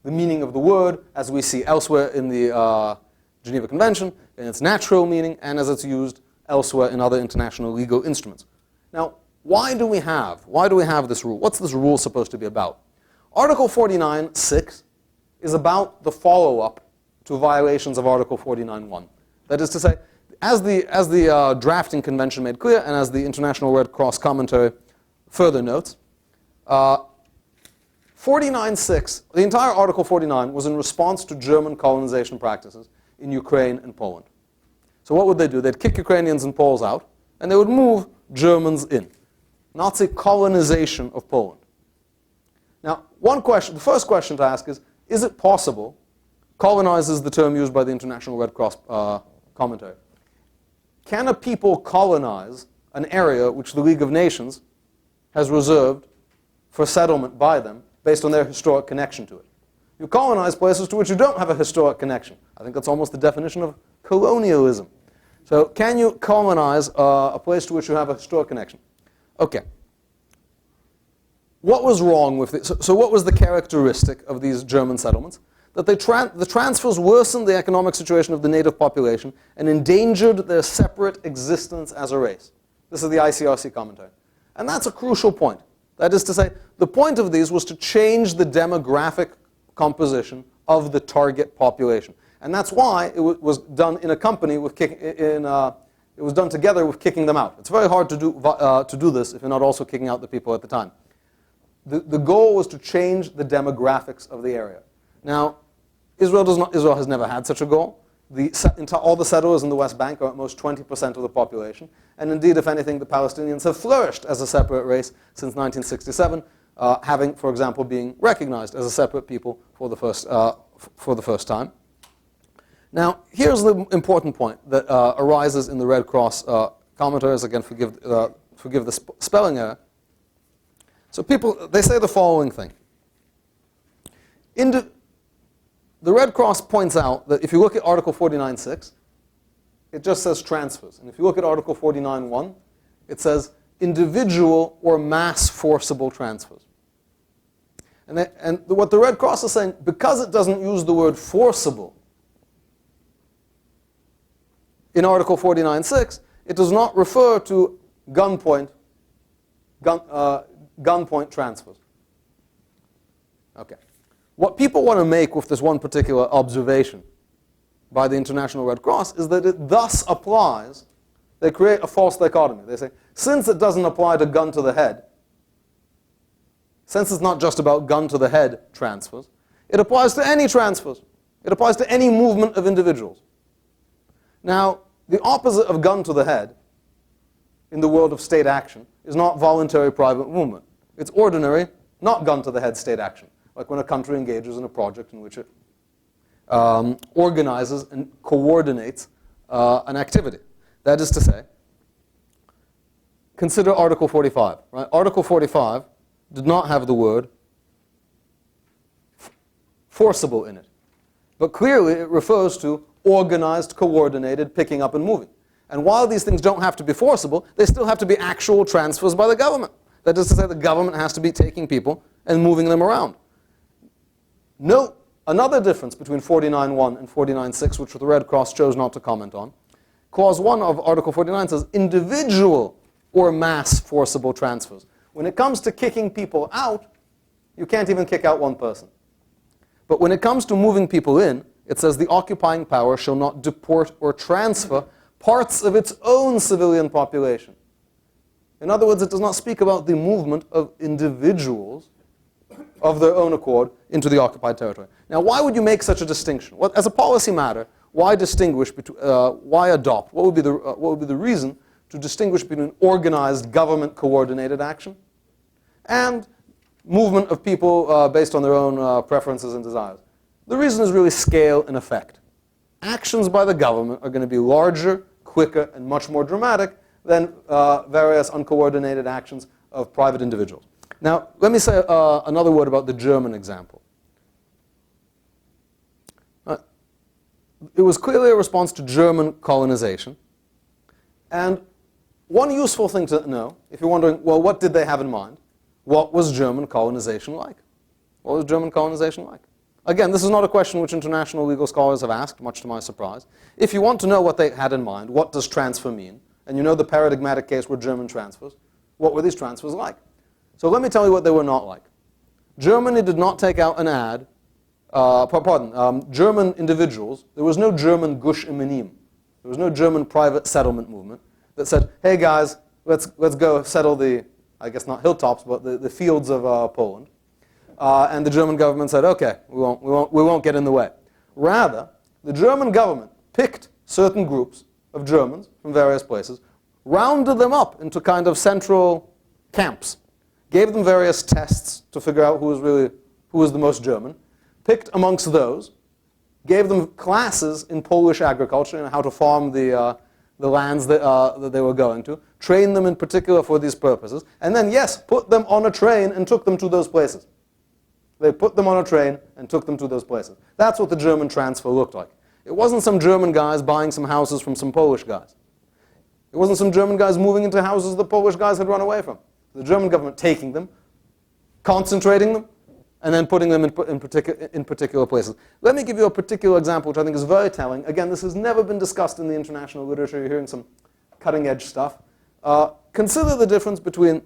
the meaning of the word as we see elsewhere in the Geneva Convention, in its natural meaning, and as it's used elsewhere in other international legal instruments. Now, why do we have this rule? What's this rule supposed to be about? Article 49.6 is about the follow-up to violations of Article 49.1. That is to say, as the drafting convention made clear, and as the International Red Cross commentary further notes, 49.6, the entire Article 49 was in response to German colonization practices in Ukraine and Poland. So what would they do? They'd kick Ukrainians and Poles out, and they would move Germans in. Nazi colonization of Poland. Now, the first question to ask is it possible, colonize is the term used by the International Red Cross commentary, can a people colonize an area which the League of Nations has reserved for settlement by them based on their historic connection to it? You colonize places to which you don't have a historic connection. I think that's almost the definition of colonialism. So can you colonize a place to which you have a historic connection? Okay. What was wrong with it? So what was the characteristic of these German settlements? That the transfers worsened the economic situation of the native population and endangered their separate existence as a race. This is the ICRC commentary. And that's a crucial point. That is to say, the point of these was to change the demographic composition of the target population. And that's why it was done in a company with it was done together with kicking them out. It's very hard to do this if you're not also kicking out the people at the time. The goal was to change the demographics of the area. Now, Israel has never had such a goal. All the settlers in the West Bank are at most 20% of the population. And indeed, if anything, the Palestinians have flourished as a separate race since 1967, having, for example, being recognized as a separate people for the first time. Now, here's the important point that arises in the Red Cross commentaries. Again, forgive the spelling error. So they say the following thing. The Red Cross points out that if you look at Article 49.6, it just says transfers. And if you look at Article 49.1, it says individual or mass forcible transfers. And what the Red Cross is saying, because it doesn't use the word forcible in Article 49.6, it does not refer to gunpoint transfers. Okay. What people want to make with this one particular observation by the International Red Cross is that it thus applies, they create a false dichotomy. They say, since it doesn't apply to gun to the head, since it's not just about gun to the head transfers, it applies to any transfers. It applies to any movement of individuals. Now, the opposite of gun to the head in the world of state action is not voluntary private movement. It's ordinary, not gun to the head state action, like when a country engages in a project in which it organizes and coordinates an activity. That is to say, consider Article 45. Right? Article 45 did not have the word forcible in it. But clearly it refers to organized, coordinated, picking up and moving. And while these things don't have to be forcible, they still have to be actual transfers by the government. That is to say, the government has to be taking people and moving them around. Note another difference between 49.1 and 49.6, which the Red Cross chose not to comment on. Clause 1 of Article 49 says individual or mass forcible transfers. When it comes to kicking people out, you can't even kick out one person. But when it comes to moving people in, it says the occupying power shall not deport or transfer parts of its own civilian population. In other words, it does not speak about the movement of individuals of their own accord into the occupied territory. Now, why would you make such a distinction? Well, as a policy matter, why distinguish between, why adopt? What would be the reason to distinguish between organized government-coordinated action and movement of people based on their own preferences and desires? The reason is really scale and effect. Actions by the government are going to be larger, quicker, and much more dramatic than various uncoordinated actions of private individuals. Now, let me say another word about the German example. It was clearly a response to German colonization. And one useful thing to know, if you're wondering, well, what did they have in mind? What was German colonization like? What was German colonization like? Again, this is not a question which international legal scholars have asked, much to my surprise. If you want to know what they had in mind, what does transfer mean, and you know the paradigmatic case were German transfers, what were these transfers like? So let me tell you what they were not like. Germany did not take out an ad, German individuals, there was no German Gush Eminim. There was no German private settlement movement that said, hey guys, let's go settle the, I guess not hilltops, but the fields of Poland. And the German government said, okay, we won't get in the way. Rather, the German government picked certain groups of Germans from various places, rounded them up into kind of central camps, gave them various tests to figure out who was the most German, picked amongst those, gave them classes in Polish agriculture and how to farm the lands that they were going to, trained them in particular for these purposes, and then, yes, put them on a train and took them to those places. They put them on a train and took them to those places. That's what the German transfer looked like. It wasn't some German guys buying some houses from some Polish guys. It wasn't some German guys moving into houses the Polish guys had run away from. The German government taking them, concentrating them, and then putting them in particular places. Let me give you a particular example which I think is very telling. Again, this has never been discussed in the international literature. You're hearing some cutting-edge stuff. Consider the difference between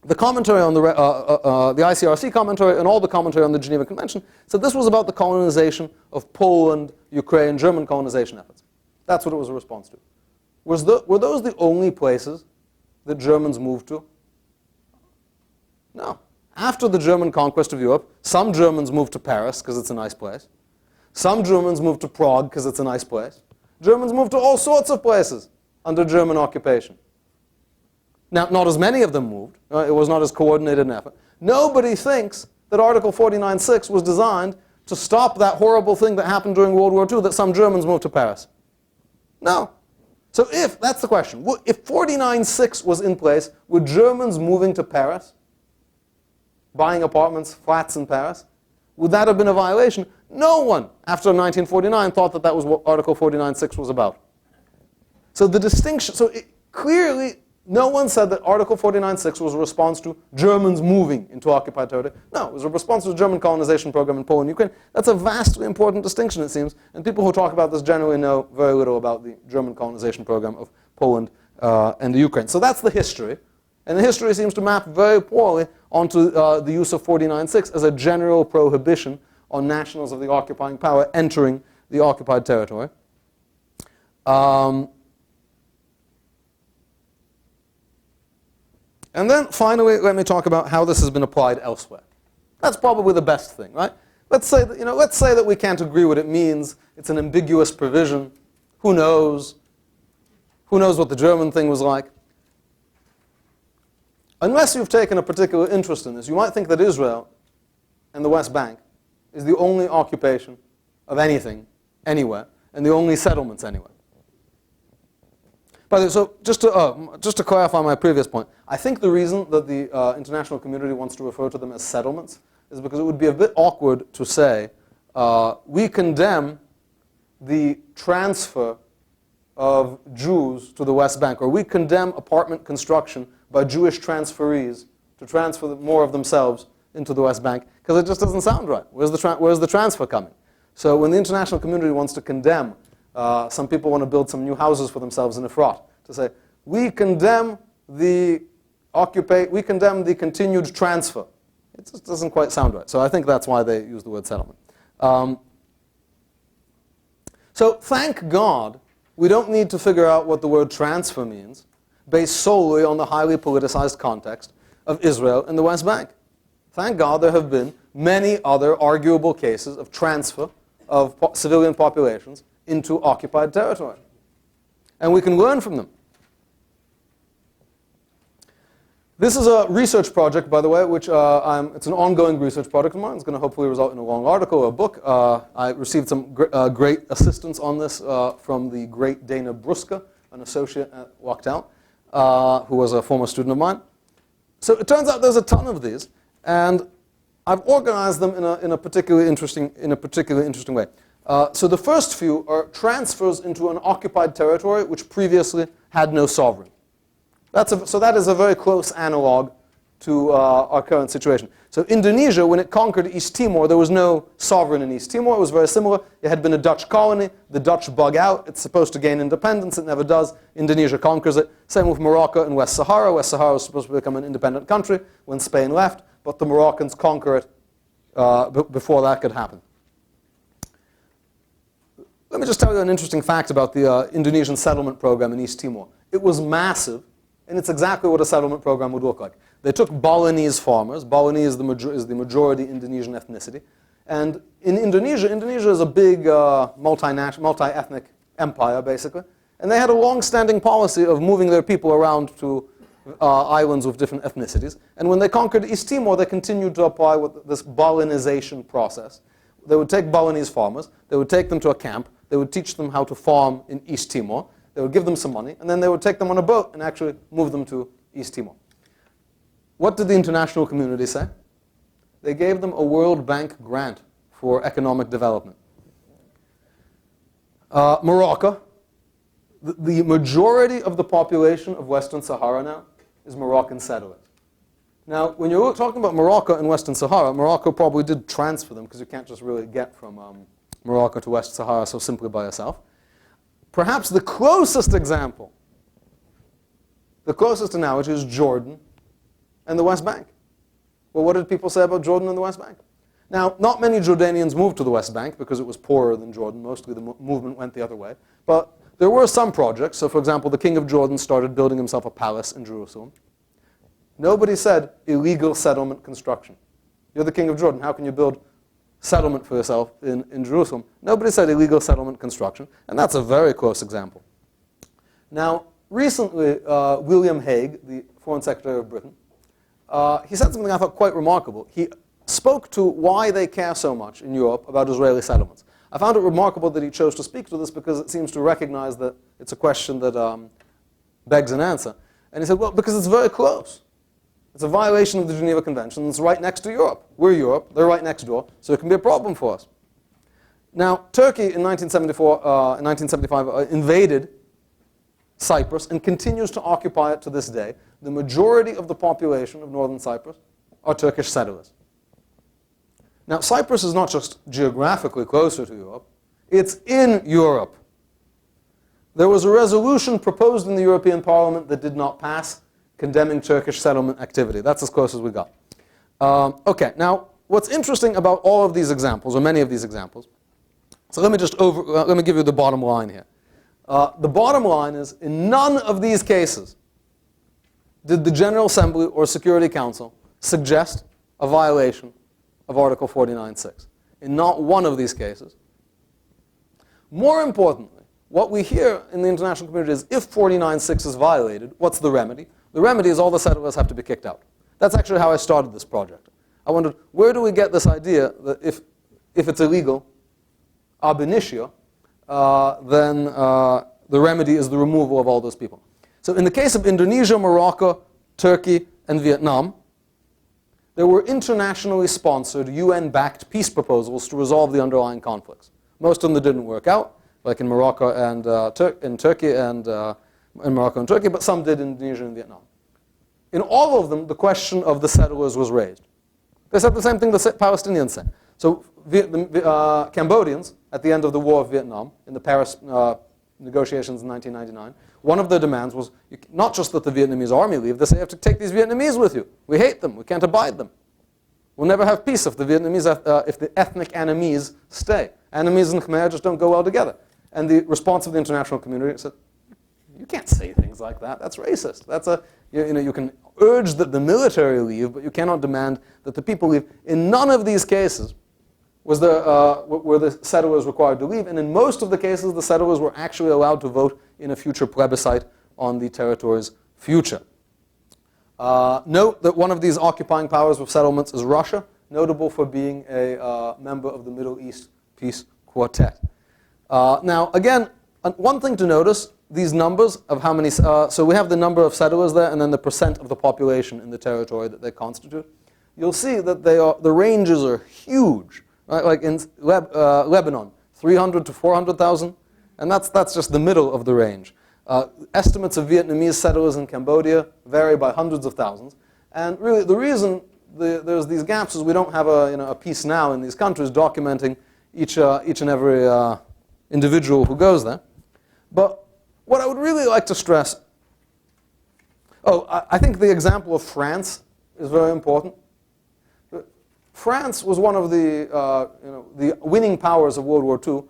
the commentary on the ICRC commentary and all the commentary on the Geneva Convention. So this was about the colonization of Poland, Ukraine, German colonization efforts. That's what it was a response to. Were those the only places that Germans moved to? No. After the German conquest of Europe, some Germans moved to Paris because it's a nice place. Some Germans moved to Prague because it's a nice place. Germans moved to all sorts of places under German occupation. Now, not as many of them moved. It was not as coordinated an effort. Nobody thinks that Article 49.6 was designed to stop that horrible thing that happened during World War II, that some Germans moved to Paris. No. So that's the question. If 49.6 was in place, were Germans moving to Paris? Buying apartments, flats in Paris? Would that have been a violation? No one, after 1949, thought that that was what Article 49.6 was about. So the distinction, clearly, no one said that Article 49.6 was a response to Germans moving into occupied territory. No, it was a response to the German colonization program in Poland and Ukraine. That's a vastly important distinction, it seems, and people who talk about this generally know very little about the German colonization program of Poland and the Ukraine. So that's the history, and the history seems to map very poorly onto the use of 49.6 as a general prohibition on nationals of the occupying power entering the occupied territory. And then finally, let me talk about how this has been applied elsewhere. That's probably the best thing, right? Let's say that we can't agree what it means. It's an ambiguous provision. Who knows? Who knows what the German thing was like? Unless you've taken a particular interest in this, you might think that Israel and the West Bank is the only occupation of anything, anywhere, and the only settlements anywhere. By the way, so just to clarify my previous point, I think the reason that the international community wants to refer to them as settlements is because it would be a bit awkward to say, we condemn the transfer of Jews to the West Bank, or we condemn apartment construction by Jewish transferees to transfer more of themselves into the West Bank, because it just doesn't sound right. Where's the transfer coming? So when the international community wants to condemn, some people want to build some new houses for themselves in Efrat, to say, we condemn the continued transfer. It just doesn't quite sound right. So I think that's why they use the word settlement. So thank God we don't need to figure out what the word transfer means based solely on the highly politicized context of Israel and the West Bank. Thank God there have been many other arguable cases of transfer of civilian populations into occupied territory. And we can learn from them. This is a research project, by the way, which it's an ongoing research project of mine. It's going to hopefully result in a long article or a book. I received some great assistance on this from the great Dana Bruska, an associate at Wachtell, who was a former student of mine. So it turns out there's a ton of these, and I've organized them in a particularly interesting way. So the first few are transfers into an occupied territory which previously had no sovereign. So that is a very close analog to our current situation. So Indonesia, when it conquered East Timor, there was no sovereign in East Timor. It was very similar. It had been a Dutch colony. The Dutch bug out. It's supposed to gain independence. It never does. Indonesia conquers it. Same with Morocco and West Sahara. West Sahara was supposed to become an independent country when Spain left, but the Moroccans conquer it before that could happen. Let me just tell you an interesting fact about the Indonesian settlement program in East Timor. It was massive. And it's exactly what a settlement program would look like. They took Balinese farmers. Balinese is the majority Indonesian ethnicity. And in Indonesia is a big multi-ethnic empire, basically. And they had a long-standing policy of moving their people around to islands with different ethnicities. And when they conquered East Timor, they continued to apply this Balinization process. They would take Balinese farmers. They would take them to a camp. They would teach them how to farm in East Timor. They would give them some money, and then they would take them on a boat and actually move them to East Timor. What did the international community say? They gave them a World Bank grant for economic development. Morocco, the majority of the population of Western Sahara now is Moroccan settlers. Now, when you're talking about Morocco and Western Sahara, Morocco probably did transfer them, because you can't just really get from Morocco to West Sahara so simply by yourself. Perhaps the closest example, the closest analogy is Jordan and the West Bank. Well, what did people say about Jordan and the West Bank? Now, not many Jordanians moved to the West Bank because it was poorer than Jordan. Mostly the movement went the other way. But there were some projects. So, for example, the king of Jordan started building himself a palace in Jerusalem. Nobody said illegal settlement construction. You're the king of Jordan. How can you build settlement for yourself in Jerusalem? Nobody said illegal settlement construction, and that's a very close example. Now, recently, William Hague, the Foreign Secretary of Britain, he said something I thought quite remarkable. He spoke to why they care so much in Europe about Israeli settlements. I found it remarkable that he chose to speak to this because it seems to recognize that it's a question that begs an answer. And he said, well, because it's very close. It's a violation of the Geneva Convention. It's right next to Europe. We're Europe. They're right next door. So it can be a problem for us. Now, Turkey in 1975 invaded Cyprus and continues to occupy it to this day. The majority of the population of northern Cyprus are Turkish settlers. Now, Cyprus is not just geographically closer to Europe. It's in Europe. There was a resolution proposed in the European Parliament that did not pass, condemning Turkish settlement activity. That's as close as we got. Okay, now what's interesting about all of these examples, or many of these examples, so let me give you the bottom line here. The bottom line is, in none of these cases did the General Assembly or Security Council suggest a violation of Article 49.6. In not one of these cases. More importantly, what we hear in the international community is, if 49.6 is violated, what's the remedy? The remedy is all the settlers have to be kicked out. That's actually how I started this project. I wondered, where do we get this idea that if it's illegal, ab initio, then the remedy is the removal of all those people. So in the case of Indonesia, Morocco, Turkey, and Vietnam, there were internationally sponsored, UN-backed peace proposals to resolve the underlying conflicts. Most of them didn't work out, like in Morocco and in Turkey and in Morocco and Turkey, but some did in Indonesia and Vietnam. In all of them, the question of the settlers was raised. They said the same thing the Palestinians said. So the Cambodians, at the end of the War of Vietnam, in the Paris negotiations in 1999, one of their demands was not just that the Vietnamese army leave, they say you have to take these Vietnamese with you. We hate them, we can't abide them. We'll never have peace if the Vietnamese, if the ethnic enemies stay. Enemies and Khmer just don't go well together. And the response of the international community said, you can't say things like that, that's racist. That's you can urge that the military leave, but you cannot demand that the people leave. In none of these cases were the settlers required to leave, and in most of the cases, the settlers were actually allowed to vote in a future plebiscite on the territory's future. Note that one of these occupying powers with settlements is Russia, notable for being a member of the Middle East Peace Quartet. Now, again, one thing to notice, these numbers of how many, so we have the number of settlers there and then the percent of the population in the territory that they constitute. You'll see that the ranges are huge, right? Like in Lebanon, 300 to 400,000, and that's just the middle of the range. Estimates of Vietnamese settlers in Cambodia vary by hundreds of thousands, and really the reason there's these gaps is we don't have a piece now in these countries documenting each and every individual who goes there. But what I would really like to stress, I think the example of France is very important. France was one of the winning powers of World War II.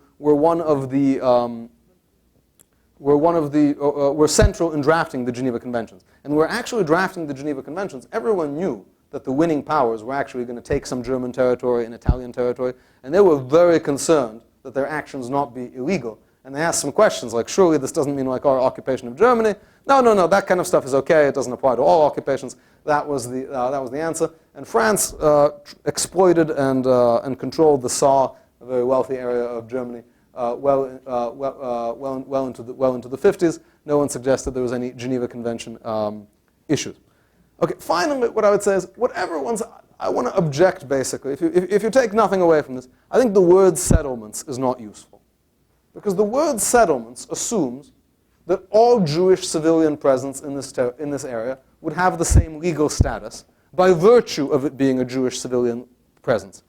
Were central in drafting the Geneva Conventions. And we're actually drafting the Geneva Conventions. Everyone knew that the winning powers were actually going to take some German territory and Italian territory, and they were very concerned that their actions not be illegal. And they asked some questions like, surely this doesn't mean like our occupation of Germany? No, that kind of stuff is okay. It doesn't apply to all occupations. That was the answer. And France exploited and controlled the Saar, a very wealthy area of Germany, well into the 50s. No one suggested there was any Geneva Convention issues. Okay, finally, what I would say is, I want to object basically. If you take nothing away from this, I think the word settlements is not useful. Because the word settlements assumes that all Jewish civilian presence in this area would have the same legal status by virtue of it being a Jewish civilian presence.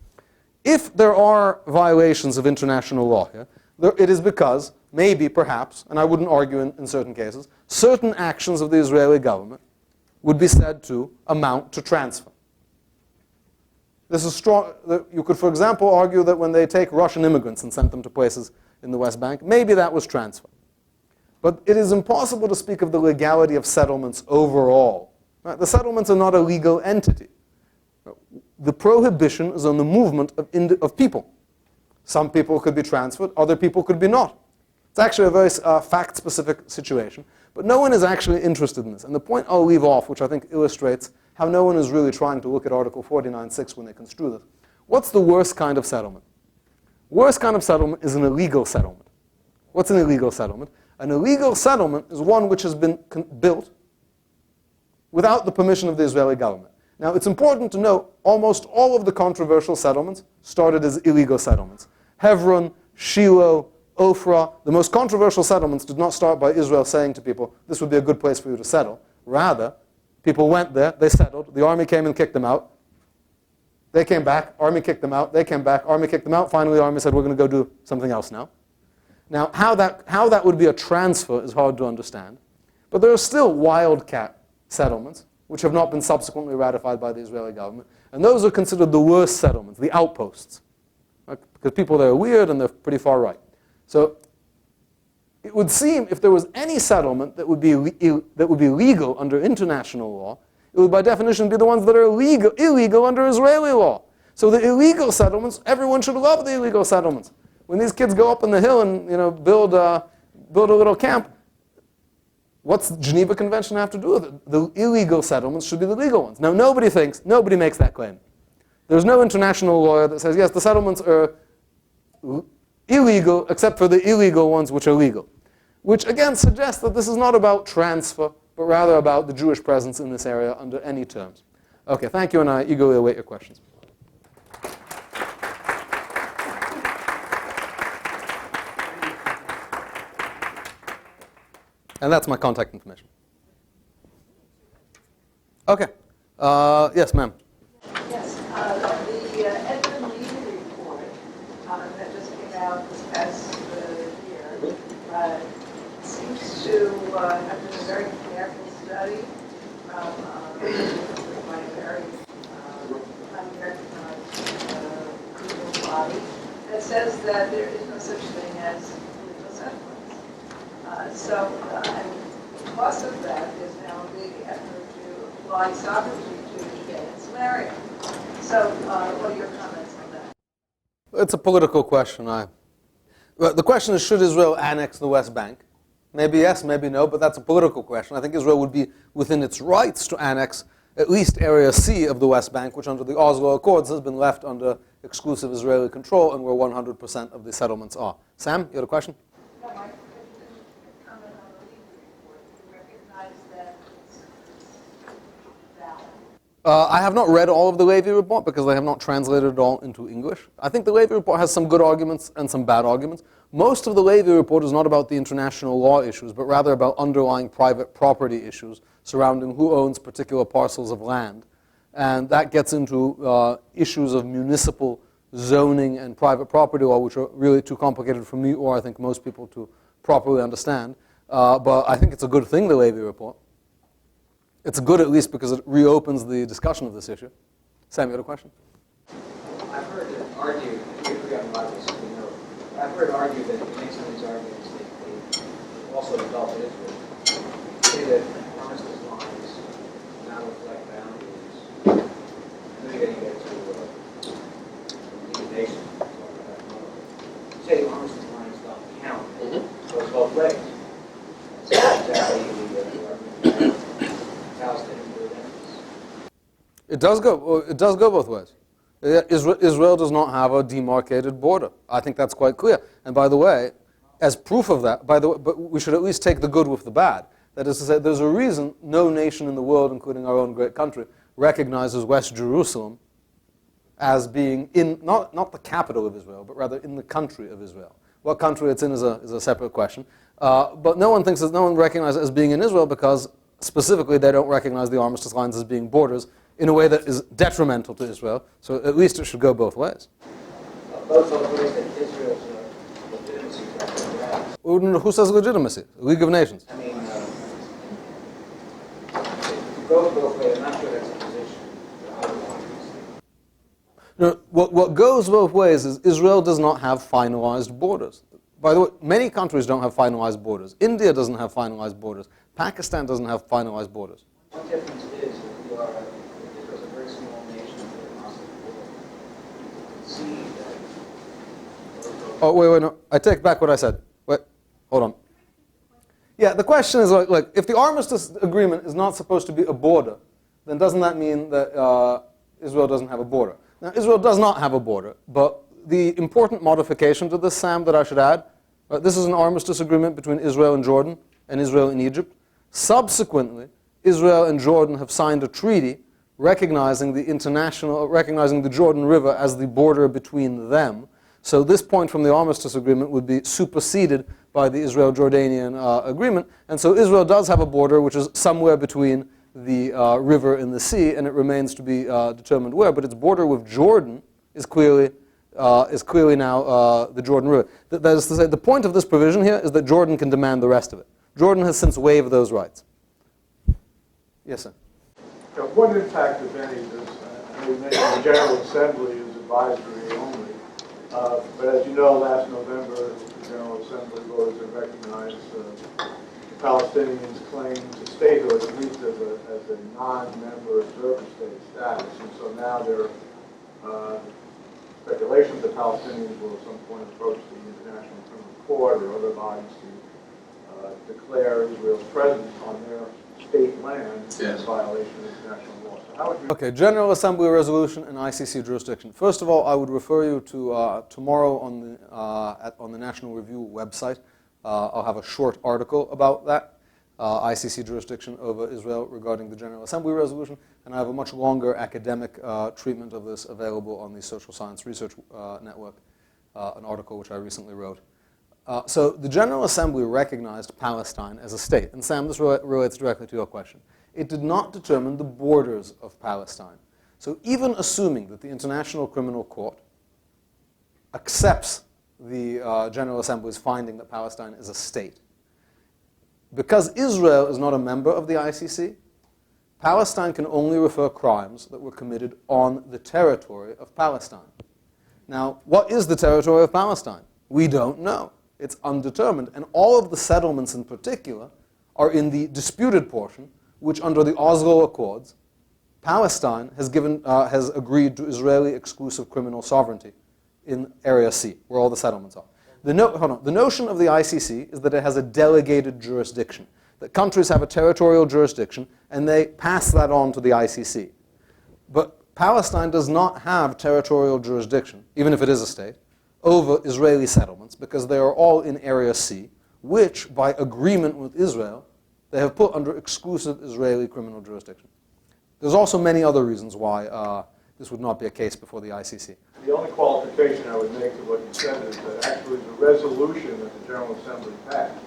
If there are violations of international law here, it is because, maybe, perhaps, and I wouldn't argue in certain cases, certain actions of the Israeli government would be said to amount to transfer. This is strong. You could, for example, argue that when they take Russian immigrants and send them to places in the West Bank, maybe that was transfer. But it is impossible to speak of the legality of settlements overall. Right? The settlements are not a legal entity. The prohibition is on the movement of people. Some people could be transferred, other people could be not. It's actually a very fact-specific situation. But no one is actually interested in this. And the point I'll leave off, which I think illustrates how no one is really trying to look at Article 49.6 when they construe this. What's the worst kind of settlement? Worst kind of settlement is an illegal settlement. What's an illegal settlement? An illegal settlement is one which has been built without the permission of the Israeli government. Now, it's important to note almost all of the controversial settlements started as illegal settlements. Hebron, Shiloh, Ophrah, the most controversial settlements did not start by Israel saying to people, this would be a good place for you to settle. Rather, people went there, they settled, the army came and kicked them out. They came back, army kicked them out, they came back, army kicked them out. Finally, the army said, we're going to go do something else now. Now, how that would be a transfer is hard to understand. But there are still wildcat settlements, which have not been subsequently ratified by the Israeli government. And those are considered the worst settlements, the outposts. Right? Because people there are weird and they're pretty far right. So it would seem if there was any settlement that would be legal under international law, it would by definition be the ones that are illegal under Israeli law. So the illegal settlements, everyone should love the illegal settlements. When these kids go up on the hill and build a little camp, what's the Geneva Convention have to do with it? The illegal settlements should be the legal ones. Now nobody makes that claim. There's no international lawyer that says, yes, the settlements are illegal except for the illegal ones which are legal. which again suggests that this is not about transfer, but rather about the Jewish presence in this area under any terms. Okay, thank you, and I eagerly await your questions. And that's my contact information. Okay. Yes, ma'am. Yes, the Edmund Lee report that just came out this past year seems to have been a very careful study by a very unrecognized legal body that says that there is no such thing as legal settlements. And because of that, there's now a big effort to apply sovereignty to Judea and Samaria. So, what are your comments on that? It's a political question. Well, the question is, should Israel annex the West Bank? Maybe yes, maybe no, but that's a political question. I think Israel would be within its rights to annex at least Area C of the West Bank, which under the Oslo Accords has been left under exclusive Israeli control and where 100% of the settlements are. Sam, you had a question? No, I didn't comment on the legal report. You recognize that it's valid. I have not read all of the Levy report because they have not translated it all into English. I think the Levy report has some good arguments and some bad arguments. Most of the Levy report is not about the international law issues, but rather about underlying private property issues surrounding who owns particular parcels of land. And that gets into issues of municipal zoning and private property law, which are really too complicated for me or I think most people to properly understand. But I think it's a good thing, the Levy report. It's good at least because it reopens the discussion of this issue. Sam, you had a question? I've heard it argued, we forgot about this, you know, I've heard it argued that it makes some of these arguments they also develop in Israel. Say that Armistice lines now reflect boundaries. I know you're getting into legalization. Say the Armistice lines don't count. So it's both ways. That's exactly the argument. It does go both ways. Israel does not have a demarcated border. I think that's quite clear. And by the way, as proof of that, but we should at least take the good with the bad. That is to say, there's a reason no nation in the world, including our own great country, recognizes West Jerusalem as being in, not the capital of Israel, but rather in the country of Israel. What country it's in is a separate question. But no one recognizes it as being in Israel because specifically they don't recognize the Armistice lines as being borders in a way that is detrimental to Israel. So at least it should go both ways. Both of the ways that Israel's legitimacy is. Who says legitimacy? League of Nations. I mean, it goes both ways. I'm not sure that's a position that I would want to see. No, what goes both ways is Israel does not have finalized borders. By the way, many countries don't have finalized borders. India doesn't have finalized borders. Pakistan doesn't have finalized borders. One difference is that Israel's a very small nation across the world. You can see that. Oh, wait, no. I take back what I said. Wait, hold on. Yeah, the question is, like, if the Armistice Agreement is not supposed to be a border, then doesn't that mean that Israel doesn't have a border? Now, Israel does not have a border, but the important modification to this, Sam, that I should add, this is an Armistice Agreement between Israel and Jordan and Israel and Egypt. Subsequently, Israel and Jordan have signed a treaty recognizing the Jordan River as the border between them. So this point from the Armistice Agreement would be superseded by the Israel-Jordanian agreement. And so Israel does have a border which is somewhere between the river and the sea, and it remains to be determined where. But its border with Jordan is clearly now the Jordan River. That is to say, the point of this provision here is that Jordan can demand the rest of it. Jordan has since waived those rights. Yes, sir. Now, what impact, if any, does I know you mentioned the General Assembly is advisory only, but as you know, last November, the General Assembly voted to recognize the Palestinians' claim to statehood, at least as a non-member observer state status. And so now there are speculations that Palestinians will at some point approach the International Criminal Court or other bodies to declare Israel's presence on their state land in violation of international law. So how would you... Okay, General Assembly resolution and ICC jurisdiction. First of all, I would refer you to tomorrow on the National Review website, I'll have a short article about that, ICC jurisdiction over Israel regarding the General Assembly resolution, and I have a much longer academic treatment of this available on the Social Science Research Network, an article which I recently wrote. So the General Assembly recognized Palestine as a state. And Sam, this relates directly to your question. It did not determine the borders of Palestine. So even assuming that the International Criminal Court accepts the General Assembly's finding that Palestine is a state, because Israel is not a member of the ICC, Palestine can only refer crimes that were committed on the territory of Palestine. Now, what is the territory of Palestine? We don't know. It's undetermined. And all of the settlements in particular are in the disputed portion, which under the Oslo Accords, Palestine has agreed to Israeli exclusive criminal sovereignty in Area C, where all the settlements are. The notion of the ICC is that it has a delegated jurisdiction, that countries have a territorial jurisdiction and they pass that on to the ICC. But Palestine does not have territorial jurisdiction, even if it is a state, over Israeli settlements, because they are all in Area C, which, by agreement with Israel, they have put under exclusive Israeli criminal jurisdiction. There's also many other reasons why this would not be a case before the ICC. The only qualification I would make to what you said is that actually the resolution that the General Assembly passed,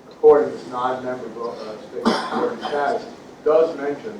according to this non-member state according status, does mention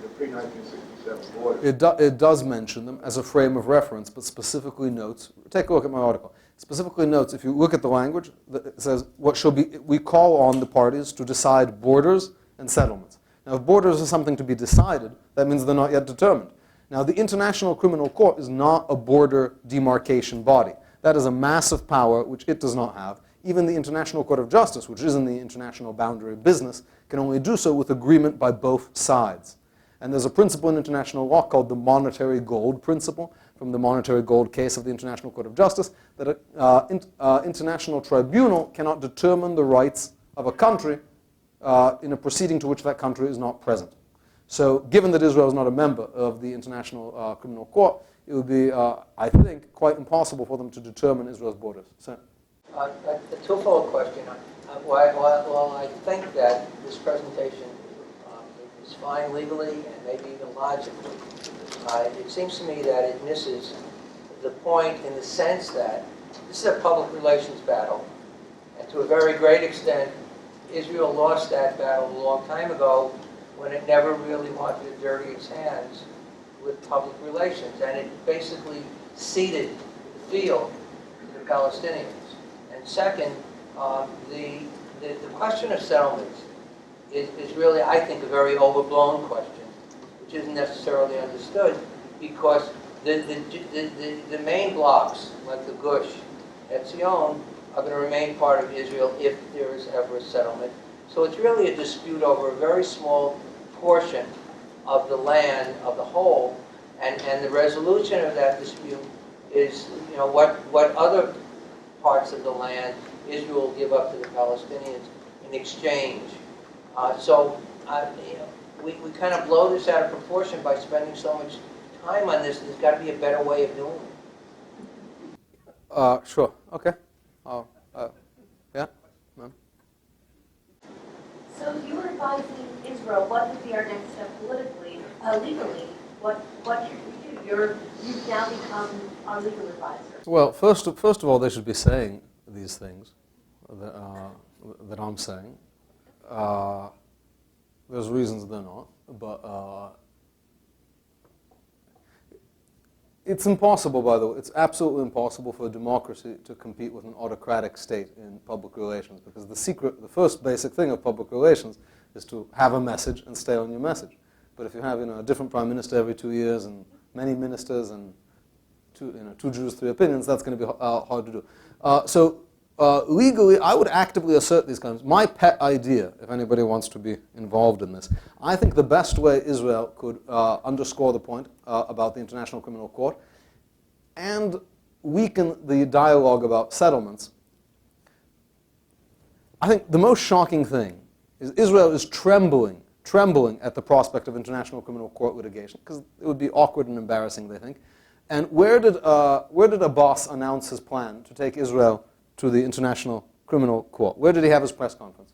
the pre-1967 borders. It does mention them as a frame of reference, but specifically notes, take a look at my article, specifically notes, if you look at the language, it says, we call on the parties to decide borders and settlements. Now, if borders are something to be decided, that means they're not yet determined. Now, the International Criminal Court is not a border demarcation body. That is a massive power which it does not have. Even the International Court of Justice, which is in the international boundary business, can only do so with agreement by both sides. And there's a principle in international law called the monetary gold principle, from the monetary gold case of the International Court of Justice, that an international tribunal cannot determine the rights of a country in a proceeding to which that country is not present. So given that Israel is not a member of the International Criminal Court, it would be, I think, quite impossible for them to determine Israel's borders. So, A twofold question. While I think that this presentation is fine legally and maybe even logically, it seems to me that it misses the point in the sense that this is a public relations battle, and to a very great extent, Israel lost that battle a long time ago when it never really wanted to dirty its hands with public relations, and it basically ceded the field to the Palestinians. And second, the question of settlements is really, I think, a very overblown question, which isn't necessarily understood, because the main blocks, like the Gush, Etzion, are going to remain part of Israel if there is ever a settlement. So it's really a dispute over a very small portion of the land of the whole, and the resolution of that dispute is, what other parts of the land Israel will give up to the Palestinians in exchange. We kind of blow this out of proportion by spending so much time on this. There's got to be a better way of doing it. Sure. Okay. Yeah. No. So you were advising Israel what would be our next step politically, legally. What should we do? You've now become our legal advisor. Well, first of all, they should be saying these things that I'm saying. There's reasons they're not, but it's impossible, by the way, it's absolutely impossible for a democracy to compete with an autocratic state in public relations, because the first basic thing of public relations is to have a message and stay on your message. But if you have a different prime minister every 2 years and many ministers and two Jews, three opinions, that's going to be hard to do. So legally, I would actively assert these kinds. My pet idea, if anybody wants to be involved in this, I think the best way Israel could underscore the point about the International Criminal Court and weaken the dialogue about settlements. I think the most shocking thing is Israel is trembling at the prospect of International Criminal Court litigation, because it would be awkward and embarrassing, they think. And where did Abbas announce his plan to take Israel to the International Criminal Court. Where did he have his press conference?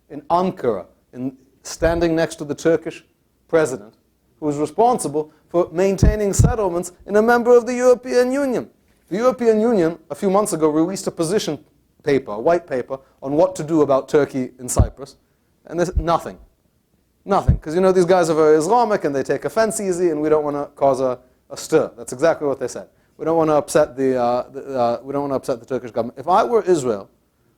In Ankara, standing next to the Turkish president, who was responsible for maintaining settlements in a member of the European Union. The European Union, a few months ago, released a position paper, a white paper, on what to do about Turkey and Cyprus. And there's nothing. Nothing. Because, you know, these guys are very Islamic and they take offense easy, and we don't want to cause a stir. That's exactly what they said. We don't want to upset the Turkish government. If I were Israel,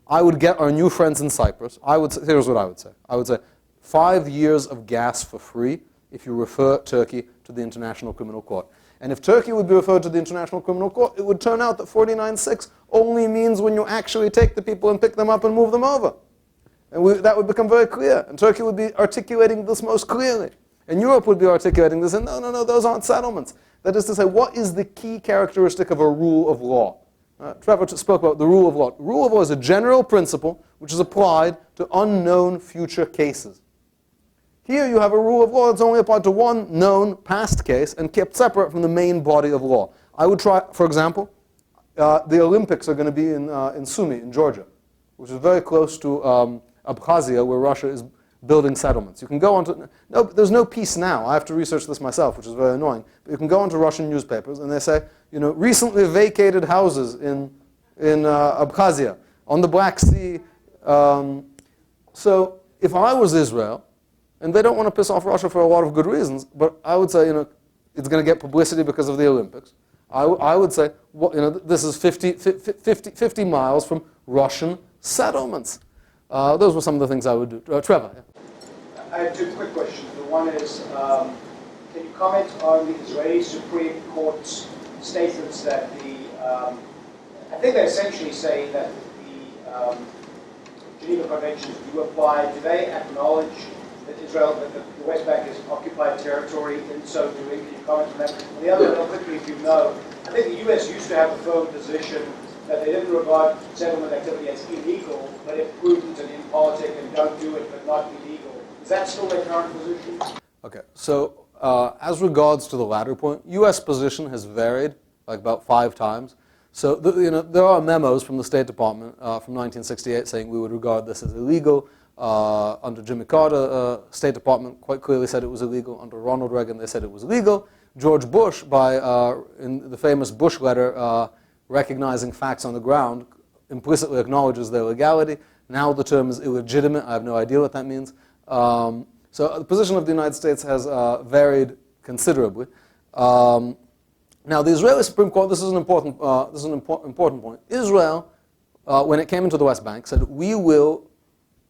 I would get our new friends in Cyprus. Here's what I would say. I would say 5 years of gas for free if you refer Turkey to the International Criminal Court. And if Turkey would be referred to the International Criminal Court, it would turn out that 49.6 only means when you actually take the people and pick them up and move them over. And that would become very clear. And Turkey would be articulating this most clearly. And Europe would be articulating this, and no, those aren't settlements. That is to say, what is the key characteristic of a rule of law? Trevor spoke about the rule of law. Rule of law is a general principle which is applied to unknown future cases. Here you have a rule of law that's only applied to one known past case and kept separate from the main body of law. I would try, for example, the Olympics are going to be in Sumy, in Georgia, which is very close to Abkhazia, where Russia is building settlements. You can go onto, no, there's no peace now. I have to research this myself, which is very annoying. But you can go onto Russian newspapers and they say, you know, recently vacated houses in Abkhazia, on the Black Sea. So if I was Israel, and they don't want to piss off Russia for a lot of good reasons, but I would say, you know, it's going to get publicity because of the Olympics. I would say, well, you know, this is 50 miles from Russian settlements. Those were some of the things I would do. Trevor. Yeah. I have two quick questions. The one is, can you comment on the Israeli Supreme Court's statements that I think they essentially say that the Geneva Conventions do apply. Do they acknowledge that Israel, that the West Bank is occupied territory in so doing? Can you comment on that? And the other, real quickly, if you know, I think the U.S. used to have a firm position that they didn't regard settlement activity as illegal, but if prudent and impolitic and don't do it, but not illegal. Is that still their current position? Okay, so as regards to the latter point, U.S. position has varied like about 5 times. So you know, there are memos from the State Department from 1968 saying we would regard this as illegal. Under Jimmy Carter, State Department quite clearly said it was illegal. Under Ronald Reagan, they said it was legal. George Bush, in the famous Bush letter, recognizing facts on the ground, implicitly acknowledges their legality. Now the term is illegitimate. I have no idea what that means. So the position of the United States has varied considerably. Now the Israeli Supreme Court, this is an important point. Israel, when it came into the West Bank, said we will,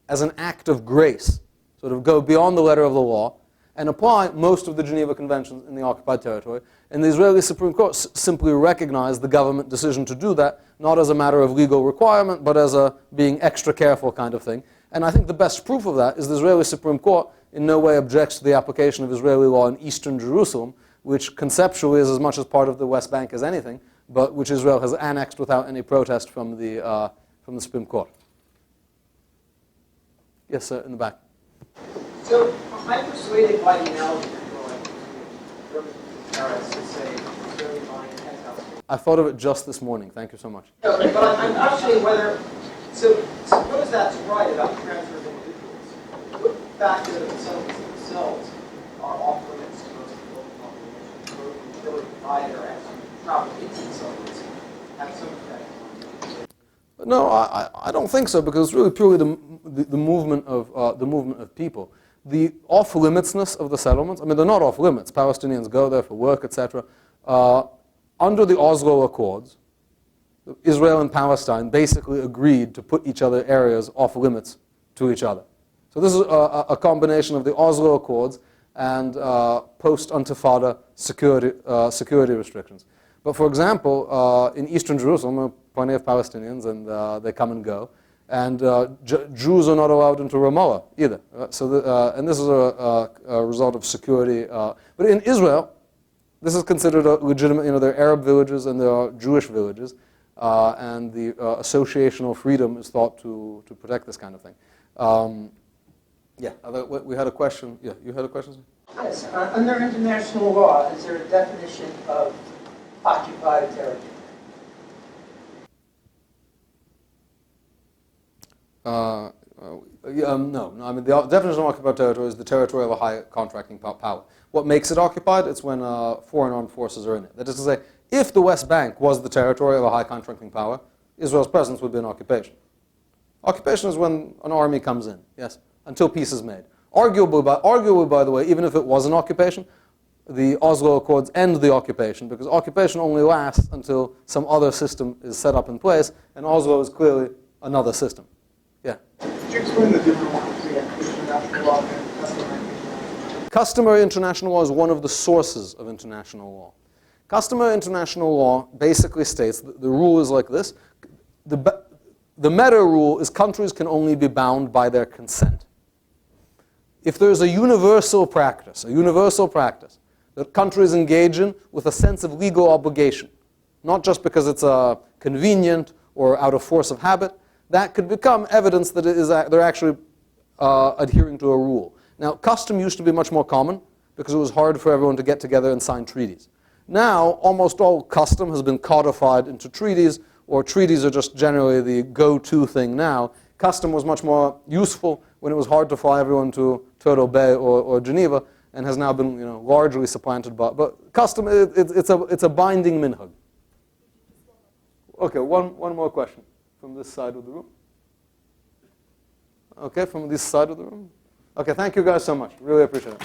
as an act of grace, sort of go beyond the letter of the law and apply most of the Geneva Conventions in the occupied territory. And the Israeli Supreme Court simply recognized the government decision to do that, not as a matter of legal requirement, but as a being extra careful kind of thing. And I think the best proof of that is the Israeli Supreme Court in no way objects to the application of Israeli law in eastern Jerusalem, which conceptually is as much as part of the West Bank as anything, but which Israel has annexed without any protest from the Supreme Court. Yes, sir, in the back. So I'm persuaded by the analogy you're drawing between Paris to say Israeli mine and Katz. I thought of it just this morning. Thank you so much. No, but I'm questioning whether, so suppose that's right about the transfer of individuals. What factor of the settlements themselves are off limits to most of the local population? The ability to buy there and travel into the settlements have some effect. No, I don't think so, because it's really purely the movement of people. The off-limitsness of the settlements, I mean, they're not off-limits. Palestinians go there for work, etc. Under the Oslo Accords, Israel and Palestine basically agreed to put each other areas off-limits to each other. So this is a combination of the Oslo Accords and post-Intifada security restrictions. But for example, in eastern Jerusalem, there are plenty of Palestinians, and they come and go. And Jews are not allowed into Ramallah either. And this is a result of security. But in Israel, this is considered a legitimate, there are Arab villages and there are Jewish villages. And the associational freedom is thought to protect this kind of thing. We had a question. Yeah, you had a question, sir? Yes. Under international law, is there a definition of occupied territory? No. I mean, the definition of occupied territory is the territory of a high contracting power. What makes it occupied? It's when foreign armed forces are in it. That is to say, if the West Bank was the territory of a high contracting power, Israel's presence would be an occupation. Occupation is when an army comes in, yes, until peace is made. Arguably, by the way, even if it was an occupation, the Oslo Accords end the occupation, because occupation only lasts until some other system is set up in place, and Oslo is clearly another system. Yeah? Could you explain the different ones between international law and customary international law? Customary international law is one of the sources of international law. Customary international law basically states that the rule is like this. The meta rule is countries can only be bound by their consent. If there's a universal practice that countries engage in with a sense of legal obligation, not just because it's convenient or out of force of habit, that could become evidence that they're actually adhering to a rule. Now, custom used to be much more common because it was hard for everyone to get together and sign treaties. Now, almost all custom has been codified into treaties, or treaties are just generally the go-to thing now. Custom was much more useful when it was hard to fly everyone to Turtle Bay or Geneva, and has now been largely supplanted by. But custom, it's a binding minhag. Okay, one more question from this side of the room. Okay, from this side of the room. Okay, thank you guys so much. Really appreciate it.